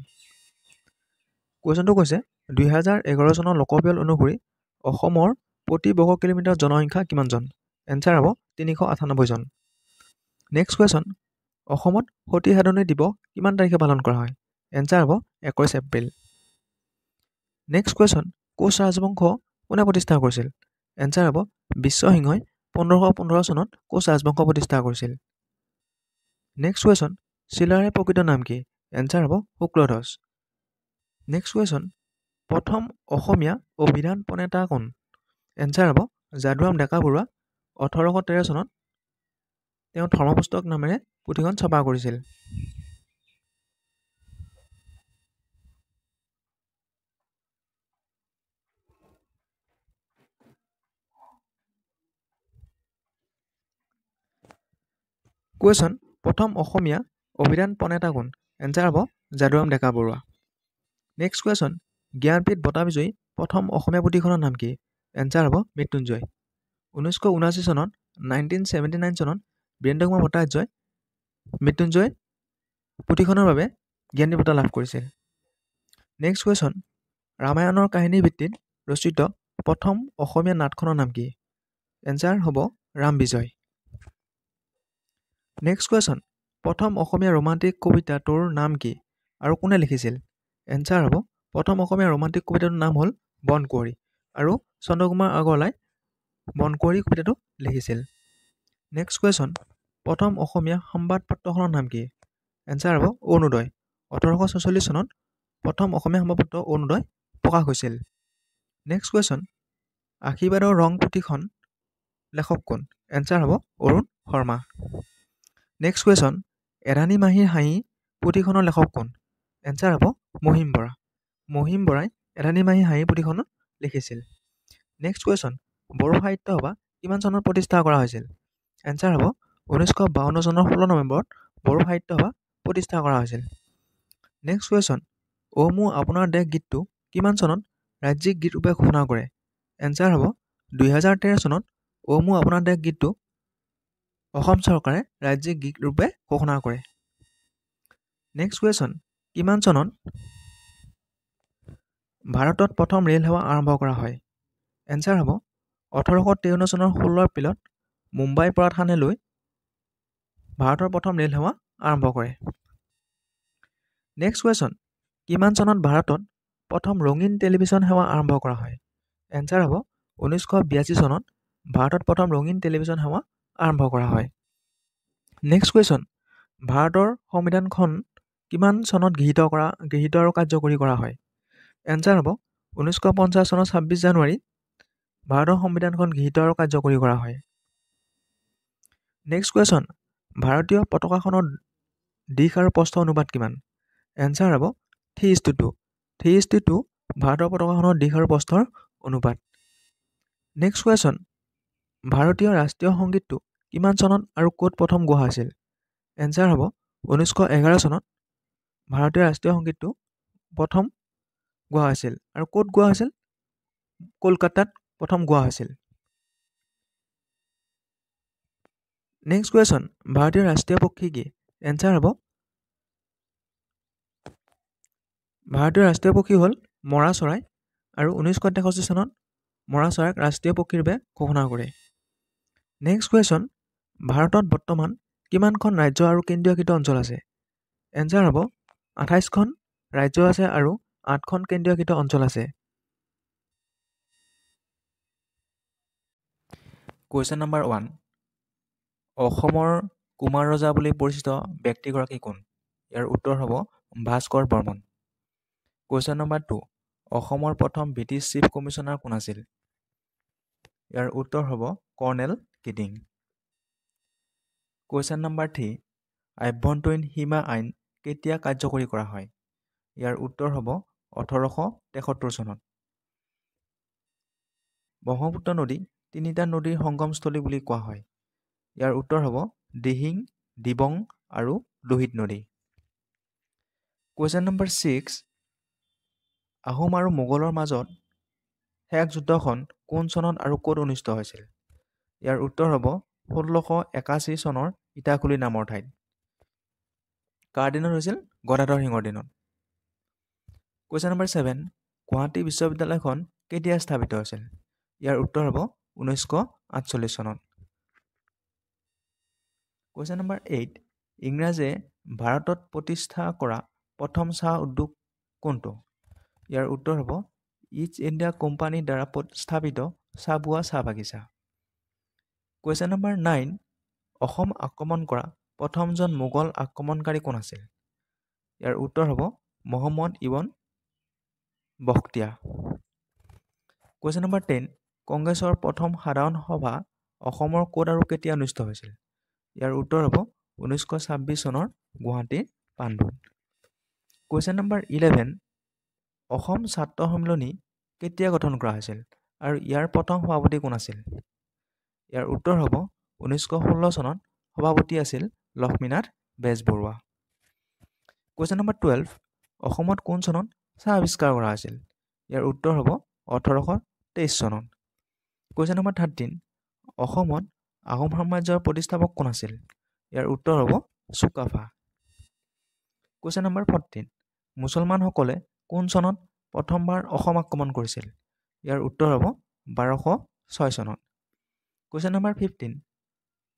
কুৱেশ্যনটো কৈছে 2011 চনৰ লোকপিয়ল অনুসৰি অসমৰ প্ৰতি বৰ্গ কিলোমিটাৰ জনসংখ্যা কিমানজন? এনচাৰ হ'ব 398 জন। নেক্সট কুৱেশ্যন, অসমত সতী সাধনী দিৱস কিমান তাৰিখে পালন কৰা হয়? এনচাৰ হ'ব 21 এপ্ৰিল। নেক্সট কুৱেশ্যন, কোচ ৰাজবংশ কোনে প্ৰতিষ্ঠা কৰিছিল? এনচাৰ হ'ব বিশ্বসিংহই 1515 চনত কোচ ৰাজবংশ প্ৰতিষ্ঠা কৰিছিল। নেক্সট কুৱেশ্যন, চিলাৰায়ৰ প্ৰকৃত নাম কি? এনচাৰ হ'ব শুক্লধ্বজ। নেক্সট কুৱেশ্যন, প্ৰথম অসমীয়া অভিধান প্ৰণেতা কোন? এনচাৰ হ'ব যাদুৰাম ডেকা বৰুৱা। 1813 চনত তেওঁ ধৰ্মপুস্তক নামেৰে পুথিখন ছপা কৰিছিল। কুৱেশ্যন, প্ৰথম অসমীয়া অভিধান প্ৰণেতা কোন? এনচাৰ হ'ব যাদুৰাম ডেকা বৰুৱা। নেক্সট কুৱেশ্যন, জ্ঞানপীঠ বঁটা বিজয়ী প্ৰথম অসমীয়া পুথিখনৰ নাম কি? এনচাৰ হ'ব মৃত্যুঞ্জয়। 1979 চনত 1979 চনত বীৰেন্দ্ৰ কুমাৰ ভট্টাচাৰ্যই মৃত্যুঞ্জয় পুথিখনৰ বাবে জ্ঞানপীঠ বঁটা লাভ কৰিছিল। নেক্সট কুৱেশ্যন, ৰামায়ণৰ কাহিনীৰ ভিত্তিত ৰচিত প্ৰথম অসমীয়া নাটখনৰ নাম কি? এনচাৰ হ'ব ৰাম বিজয়। নেক্সট কুৱেশ্যন, প্ৰথম অসমীয়া ৰোমান্টিক কবিতাটোৰ নাম কি আৰু কোনে লিখিছিল? এনচাৰ হ'ব প্ৰথম অসমীয়া ৰোমান্টিক কবিতাটোৰ নাম হ'ল বনকুঁৱৰী আৰু চন্দ্ৰকুমাৰ আগৰৱালাই বনকুঁৱৰী কবিতাটো লিখিছিল। নেক্সট কুৱেশ্যন, প্ৰথম অসমীয়া সংবাদ পত্ৰখনৰ নাম কি? এনচাৰ হ'ব অৰুণোদয়। 1846 চনত প্ৰথম অসমীয়া সংবাদপত্ৰ অৰুণোদয় প্ৰকাশ হৈছিল। নেক্সট কুৱেশ্যন, আশীৰ্বাদৰ ৰং পুথিখন লেখক কোন? এনচাৰ হ'ব অৰুণ শৰ্মা। নেক্সট কুৱেশ্যন, এধানী মাহীৰ হাঁহি পুথিখনৰ লেখক কোন? এনচাৰ হ'ব মহিম বৰা। মহিম বৰাই এধানী মাহীৰ হাঁহি পুথিখন লিখিছিল। নেক্সট কুৱেশ্যন, বড়ো সাহিত্য সভা কিমান চনত প্ৰতিষ্ঠা কৰা হৈছিল? এনচাৰ হ'ব 1952 চনৰ 16 নৱেম্বৰত বড়ো সাহিত্য সভা প্ৰতিষ্ঠা কৰা হৈছিল। নেক্সট কুৱেশ্যন, অ' মোৰ আপোনাৰ দেশ গীতটো কিমান চনত ৰাজ্যিক গীত ৰূপে ঘোষণা কৰে? এনচাৰ হ'ব 2013 চনত অ' মোৰ আপোনাৰ দেশ গীতটো অসম চৰকাৰে ৰাজ্যিক গীত ৰূপে ঘোষণা কৰে। নেক্সট কুৱেশ্যন, কিমান চনত ভাৰতত প্ৰথম ৰেল সেৱা আৰম্ভ কৰা হয়? এনচাৰ হ'ব 1853 চনৰ 16 এপ্ৰিলত মুম্বাইৰ পৰা থানেলৈ ভাৰতৰ প্ৰথম ৰেল সেৱা আৰম্ভ কৰে। নেক্সট কুৱেশ্যন, কিমান চনত ভাৰতত প্ৰথম ৰঙীন টেলিভিছন সেৱা আৰম্ভ কৰা হয়? এনচাৰ হ'ব 1982 চনত ভাৰতত প্ৰথম ৰঙীন টেলিভিছন সেৱা আৰম্ভ কৰা হয়। নেক্সট কুৱেশ্যন, ভাৰতৰ সংবিধানখন কিমান চনত গৃহীত আৰু কাৰ্যকৰী কৰা হয়? এনচাৰ হ'ব 1950 চনৰ 26 জানুৱাৰীত ভাৰতৰ সংবিধানখন গৃহীত আৰু কাৰ্যকৰী কৰা হয়। নেক্সট কুৱেশ্যন, ভাৰতীয় পতাকাখনৰ দিশ আৰু প্ৰস্থ অনুপাত কিমান? এনচাৰ হ'ব 3:2। 3:2 ভাৰতৰ পতাকাখনৰ দিশ আৰু প্ৰস্থৰ অনুপাত। নেক্সট কুৱেশ্যন, ভাৰতীয় ৰাষ্ট্ৰীয় সংগীতটো কিমান চনত আৰু ক'ত প্ৰথম গোৱা হৈছিল? এনচাৰ হ'ব 1911 চনত ভাৰতীয় ৰাষ্ট্ৰীয় সংগীতটো প্ৰথম গোৱা হৈছিল আৰু ক'ত গোৱা হৈছিল? কলকাতাত প্ৰথম গোৱা হৈছিল। নেক্সট কুৱেশ্যন, ভাৰতীয় ৰাষ্ট্ৰীয় পক্ষী কি? এনচাৰ হ'ব ভাৰতীয় ৰাষ্ট্ৰীয় পক্ষী হ'ল মৰা চৰাই আৰু 1963 চনত মৰা চৰাইক ৰাষ্ট্ৰীয় পক্ষী ৰূপে ঘোষণা কৰে। নেক্সট কুৱেশ্যন, ভাৰতত বৰ্তমান কিমানখন ৰাজ্য আৰু কেন্দ্ৰীয়শাসিত অঞ্চল আছে? এনচাৰ হ'ব 28খন ৰাজ্য আছে আৰু 8খন কেন্দ্ৰীয়শাসিত অঞ্চল আছে। কুৱেশ্যন নম্বৰ 1, অসমৰ কুমাৰ ৰজা বুলি পৰিচিত ব্যক্তিগৰাকী কোন? ইয়াৰ উত্তৰ হ'ব ভাস্কৰ বৰ্মন। কুৱেশ্যন নম্বৰ 2, অসমৰ প্ৰথম ব্ৰিটিছ চিফ কমিছনাৰ কোন আছিল? ইয়াৰ উত্তৰ হ'ব কৰ্ণেল কিডিং। কুৱেশ্যন নম্বৰ 3, আভ্যন্তৰীণ সীমা আইন কেতিয়া কাৰ্যকৰী কৰা হয়? ইয়াৰ উত্তৰ হ'ব 1873 চনত। ব্ৰহ্মপুত্ৰ নদী তিনিটা নদীৰ সংগমস্থলী বুলি কোৱা হয়। ইয়াৰ উত্তৰ হ'ব দিহিং, দিবং আৰু লোহিত নদী। কুৱেশ্যন নম্বৰ 6, আহোম আৰু মোগলৰ মাজত শেষ যুদ্ধখন কোন চনত আৰু ক'ত অনুষ্ঠিত হৈছিল? ইয়াৰ উত্তৰ হ'ব 1681 চনৰ ইটাখুলি নামৰ ঠাইত। কাৰ দিনত হৈছিল? গদাধৰ সিংহৰ দিনত। কুৱেশ্যন নম্বৰ 7, গুৱাহাটী বিশ্ববিদ্যালয়খন কেতিয়া স্থাপিত হৈছিল? ইয়াৰ উত্তৰ হ'ব 1948 চনত। কুৱেশ্যন নম্বৰ 8, ইংৰাজে ভাৰতত প্ৰতিষ্ঠা কৰা প্ৰথম চাহ উদ্যোগ কোনটো? ইয়াৰ উত্তৰ হ'ব ইষ্ট ইণ্ডিয়া কোম্পানীৰ দ্বাৰা স্থাপিত চাবুৱা চাহ বাগিচা। কুৱেশ্যন নম্বৰ 9, অসম আক্ৰমণ কৰা প্ৰথমজন মোগল আক্ৰমণকাৰী কোন আছিল? ইয়াৰ উত্তৰ হ'ব মহম্মদ ইবন বখতিয়াৰ। কুৱেশ্যন নম্বৰ 10, কংগ্ৰেছৰ প্ৰথম সাধাৰণ সভা অসমৰ ক'ত আৰু কেতিয়া অনুষ্ঠিত হৈছিল? ইয়াৰ উত্তৰ হ'ব 1926 চনৰ গুৱাহাটীৰ পাণ্ডুত। কুৱেশ্যন নম্বৰ 11, অসম ছাত্ৰ সন্মিলনী কেতিয়া গঠন কৰা হৈছিল আৰু ইয়াৰ প্ৰথম সভাপতি কোন আছিল? ইয়াৰ উত্তৰ হ'ব 1916 চনত সভাপতি আছিল লক্ষ্মীনাথ বেজবৰুৱা। কুৱেশ্যন নম্বৰ 12, অসমত কোন চনত চাহ আৱিষ্কাৰ কৰা হৈছিল? ইয়াৰ উত্তৰ হ'ব 1823 চনত। কুৱেশ্যন নম্বৰ 13, অসমত আহোম সাম্ৰাজ্যৰ প্ৰতিষ্ঠাপক কোন আছিল? ইয়াৰ উত্তৰ হ'ব চুকাফা। কুৱেশ্যন নম্বৰ 14, মুছলমানসকলে কোন চনত প্ৰথমবাৰ অসম আক্ৰমণ কৰিছিল? ইয়াৰ উত্তৰ হ'ব 1206 চনত। কুৱেশ্যন নম্বৰ 15,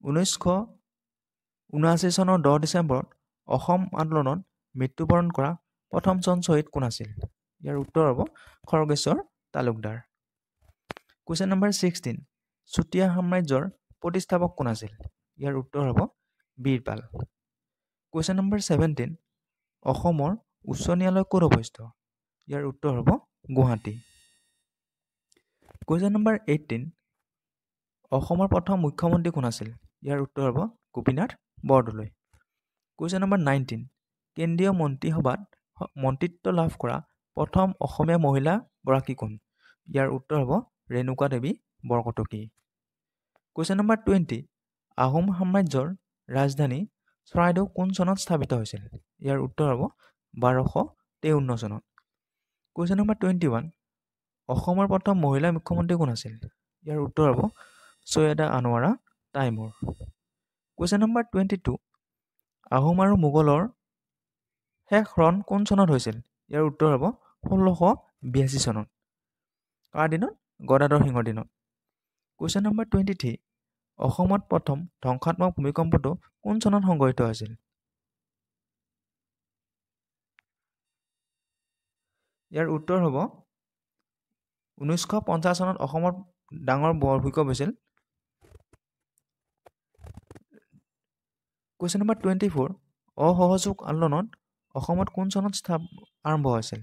1979 চনৰ 10 ডিচেম্বৰত অসম আন্দোলনত মৃত্যুবৰণ কৰা প্ৰথমজন শ্বহীদ কোন আছিল? ইয়াৰ উত্তৰ হ'ব খৰ্গেশ্বৰ তালুকদাৰ। কুৱেশ্যন নম্বৰ 16, চুতীয়া সাম্ৰাজ্যৰ প্ৰতিষ্ঠাপক কোন আছিল? ইয়াৰ উত্তৰ হ'ব বীৰপাল। কুৱেশ্যন নম্বৰ 17, অসমৰ উচ্চ ন্যায়ালয় ক'ত অৱস্থিত? ইয়াৰ উত্তৰ হ'ব গুৱাহাটী। কুৱেশ্যন নম্বৰ 18, অসমৰ প্ৰথম মুখ্যমন্ত্ৰী কোন আছিল? ইয়াৰ উত্তৰ হ'ব গোপীনাথ বৰদলৈ। কুৱেশ্যন নম্বৰ 19, কেন্দ্ৰীয় মন্ত্ৰীসভাত মন্ত্ৰিত্ব লাভ কৰা প্ৰথম অসমীয়া মহিলা গৰাকী কোন? ইয়াৰ উত্তৰ হ'ব ৰেণুকা দেৱী বৰকটকী। কুৱেশ্যন নম্বৰ 20, আহোম সাম্ৰাজ্যৰ ৰাজধানী চৰাইদেউ কোন চনত স্থাপিত হৈছিল? ইয়াৰ উত্তৰ হ'ব 1253 চনত। কুৱেশ্যন নম্বৰ 21, অসমৰ প্ৰথম মহিলা মুখ্যমন্ত্ৰী কোন আছিল? ইয়াৰ উত্তৰ হ'ব Syeda Anowara Timur. Question number 22, Ahom আৰু মোগলৰ শেষ ৰণ কোন চনত হৈছিল? ইয়াৰ উত্তৰ হ'ব 1682 চনত। কাৰ দিনত? গদাধৰ সিংহৰ দিনত। কুৱেশ্যন নম্বৰ 23, অসমত প্ৰথম ধ্বংসাত্মক ভূমিকম্পটো কোন চনত সংঘটিত হৈছিল? ইয়াৰ উত্তৰ হ'ব 1950 চনত অসমত ডাঙৰ ভূমিকম্প হৈছিল। কুৱেশ্যন নম্বৰ 24, অসহযোগ আন্দোলন অসমত কোন চনত আৰম্ভ হৈছিল?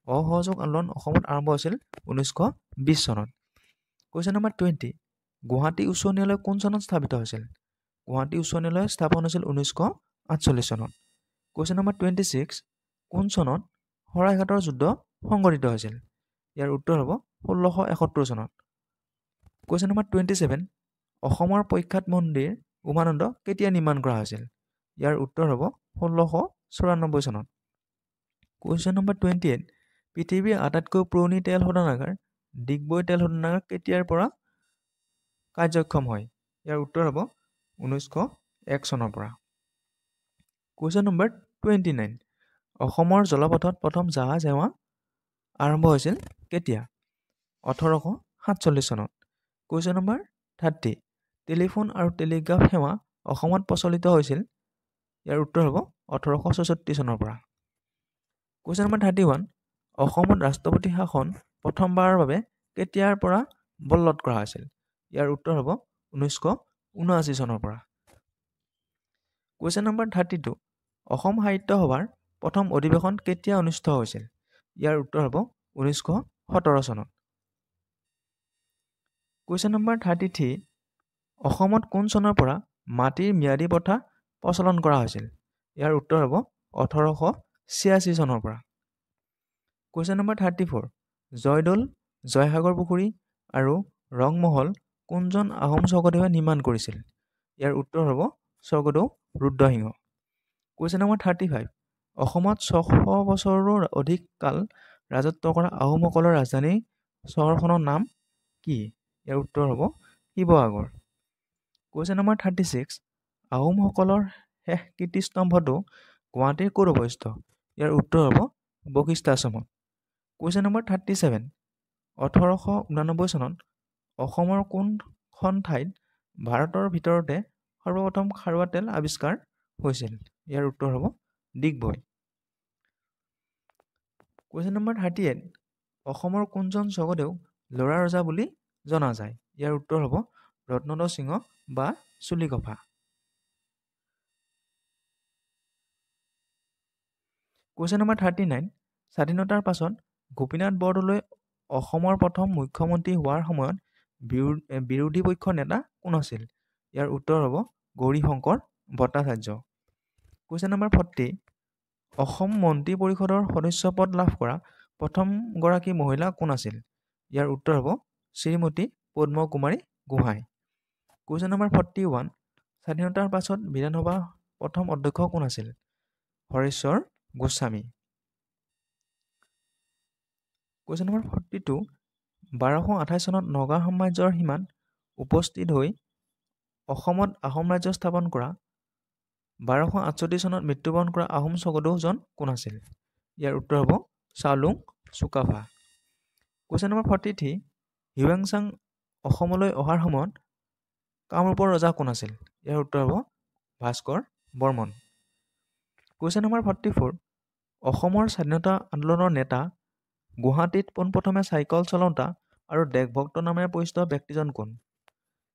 অসহযোগ আন্দোলন অসমত আৰম্ভ হৈছিল 1920 চনত। কুৱেশ্যন নম্বৰ 20, গুৱাহাটী উচ্চ ন্যায়ালয় কোন চনত স্থাপিত হৈছিল? গুৱাহাটী উচ্চ ন্যায়ালয় স্থাপন হৈছিল 1948 চনত। কুৱেশ্যন নম্বৰ 26, কোন চনত শৰাইঘাটৰ যুদ্ধ সংঘটিত হৈছিল? ইয়াৰ উত্তৰ হ'ব 1671 চনত। কুৱেশ্যন নম্বৰ 27, অসমৰ প্ৰখ্যাত মন্দিৰ উমানন্দ কেতিয়া নিৰ্মাণ কৰা হৈছিল? ইয়াৰ উত্তৰ হ'ব 1694 চনত। কুৱেশ্যন নম্বৰ 28, পৃথিৱীৰ আটাইতকৈ পুৰণি তেল শোধনাগাৰ ডিগবৈ তেল শোধনাগাৰ কেতিয়াৰ পৰা কাৰ্যক্ষম হয়? ইয়াৰ উত্তৰ হ'ব 1901 চনৰ পৰা। কুৱেশ্যন নম্বৰ 29, অসমৰ জলপথত প্ৰথম জাহাজ সেৱা আৰম্ভ হৈছিল কেতিয়া? 1847 চনত। কুৱেশ্যন নম্বৰ 30, টেলিফোন আৰু টেলিগ্ৰাফ সেৱা অসমত প্ৰচলিত হৈছিল? ইয়াৰ উত্তৰ হ'ব 1864 চনৰ পৰা। কুৱেশ্যন নম্বৰ 31, অসমত ৰাষ্ট্ৰপতি শাসন প্ৰথমবাৰৰ বাবে কেতিয়াৰ পৰা বলবৎ কৰা হৈছিল? ইয়াৰ উত্তৰ হ'ব 1979 চনৰ পৰা। কুৱেশ্যন নম্বৰ 32, অসম সাহিত্য সভাৰ প্ৰথম অধিৱেশন কেতিয়া অনুষ্ঠিত হৈছিল? ইয়াৰ উত্তৰ হ'ব 1917 চনত। কুৱেশ্যন নম্বৰ 33, অসমত কোন চনৰ পৰা মাটিৰ ম্যাদী প্ৰথা প্ৰচলন কৰা হৈছিল? ইয়াৰ উত্তৰ হ'ব 1886 চনৰ পৰা। কুৱেশ্যন নম্বৰ 34, জয়দৌল, জয়সাগৰ পুখুৰী আৰু ৰংমহল কোনজন আহোম স্বৰ্গদেৱে নিৰ্মাণ কৰিছিল? ইয়াৰ উত্তৰ হ'ব স্বৰ্গদেউ ৰুদ্ৰসিংহ। কুৱেশ্যন নম্বৰ 35, অসমত 600 বছৰৰো অধিক কাল ৰাজত্ব কৰা আহোমসকলৰ ৰাজধানী চহৰখনৰ নাম কি? ইয়াৰ উত্তৰ হ'ব শিৱসাগৰ। কুৱেশ্যন নম্বৰ 36, আহোমসকলৰ শেষ কীৰ্তিস্তম্ভটো গুৱাহাটীৰ ক'ত অৱস্থিত? ইয়াৰ উত্তৰ হ'ব বশিষ্ঠ আশ্ৰমত। কুৱেশ্যন নম্বৰ 37, 1889 চনত অসমৰ কোনখন ঠাইত ভাৰতৰ ভিতৰতে সৰ্বপ্ৰথম খাৰুৱা তেল আৱিষ্কাৰ হৈছিল? ইয়াৰ উত্তৰ হ'ব ডিগবৈ। কুৱেশ্যন নম্বৰ 38, অসমৰ কোনজন স্বৰ্গদেউক ল'ৰা ৰজা বুলি জনা যায়? ইয়াৰ উত্তৰ হ'ব ৰত্নদ্ৰ সিংহ বা চুলিকফা। কুৱেশ্যন নম্বৰ 39, স্বাধীনতাৰ পাছত গোপীনাথ বৰদলৈ অসমৰ প্ৰথম মুখ্যমন্ত্ৰী হোৱাৰ সময়ত বিৰোধী পক্ষৰ নেতা কোন আছিল? ইয়াৰ উত্তৰ হ'ব গৌৰীশংকৰ ভট্টাচাৰ্য। কুৱেশ্যন নম্বৰ 40, অসম মন্ত্ৰী পৰিষদৰ সদস্য পদ লাভ কৰা প্ৰথমগৰাকী মহিলা কোন আছিল? ইয়াৰ উত্তৰ হ'ব শ্ৰীমতী পদ্মকুমাৰী গোহাঁই। কুৱেশ্যন নম্বৰ 41, স্বাধীনতাৰ পাছত বিধানসভাৰ প্ৰথম অধ্যক্ষ কোন আছিল? হৰেশ্বৰ গোস্বামী। কুৱেশ্যন নম্বৰ 42, 1228 চনত নগাঁও সাম্ৰাজ্যৰ সীমাত উপস্থিত হৈ অসমত আহোম ৰাজ্য স্থাপন কৰা 1268 চনত মৃত্যুবৰণ কৰা আহোম স্বৰ্গদেউজন কোন আছিল? ইয়াৰ উত্তৰ হ'ব চাওলুং চুকাফা। কুৱেশ্যন নম্বৰ 43, হিউৱেন চাং অসমলৈ অহাৰ সময়ত কামৰূপৰ ৰজা কোন আছিল? ইয়াৰ উত্তৰ হ'ব ভাস্কৰ বৰ্মন। কুৱেশ্যন নম্বৰ 44, অসমৰ স্বাধীনতা আন্দোলনৰ নেতা গুৱাহাটীত পোনপ্ৰথমে চাইকেল চলাওঁতা আৰু দেশভক্ত নামেৰে পৰিচিত ব্যক্তিজন কোন?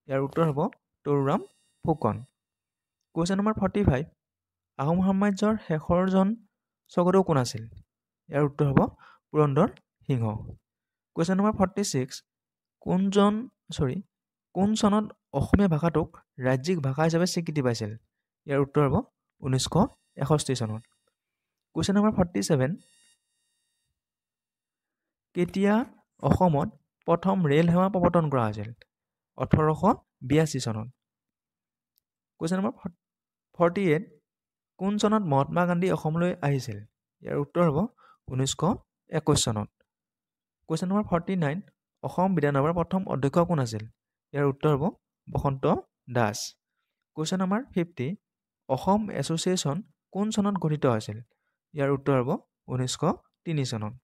ইয়াৰ উত্তৰ হ'ব তৰুৰাম ফুকন। কুৱেশ্যন নম্বৰ 45, আহোম সাম্ৰাজ্যৰ শেষৰজন স্বৰ্গদেউ কোন আছিল? ইয়াৰ উত্তৰ হ'ব পুৰন্দৰ সিংহ। কুৱেশ্যন নম্বৰ 46, কোন চনত অসমীয়া ভাষাটোক ৰাজ্যিক ভাষা হিচাপে স্বীকৃতি পাইছিল? ইয়াৰ উত্তৰ হ'ব 1961 চনত। কুৱেশ্যন নম্বৰ 47, কেতিয়া অসমত প্ৰথম ৰেল সেৱা প্ৰৱৰ্তন কৰা হৈছিল? 1882 চনত। কুৱেশ্যন নম্বৰ 48, কোন চনত মহাত্মা গান্ধী অসমলৈ আহিছিল? ইয়াৰ উত্তৰ হ'ব 1921 চনত। কুৱেশ্যন নম্বৰ 49, অসম বিধানসভাৰ প্ৰথম অধ্যক্ষ কোন আছিল? ইয়াৰ উত্তৰ হ'ব Basanta Das. Question number 50, Assam association কোন চনত গঠিত হৈছিল? ইয়াৰ উত্তৰ হ'ব 1903 চনত।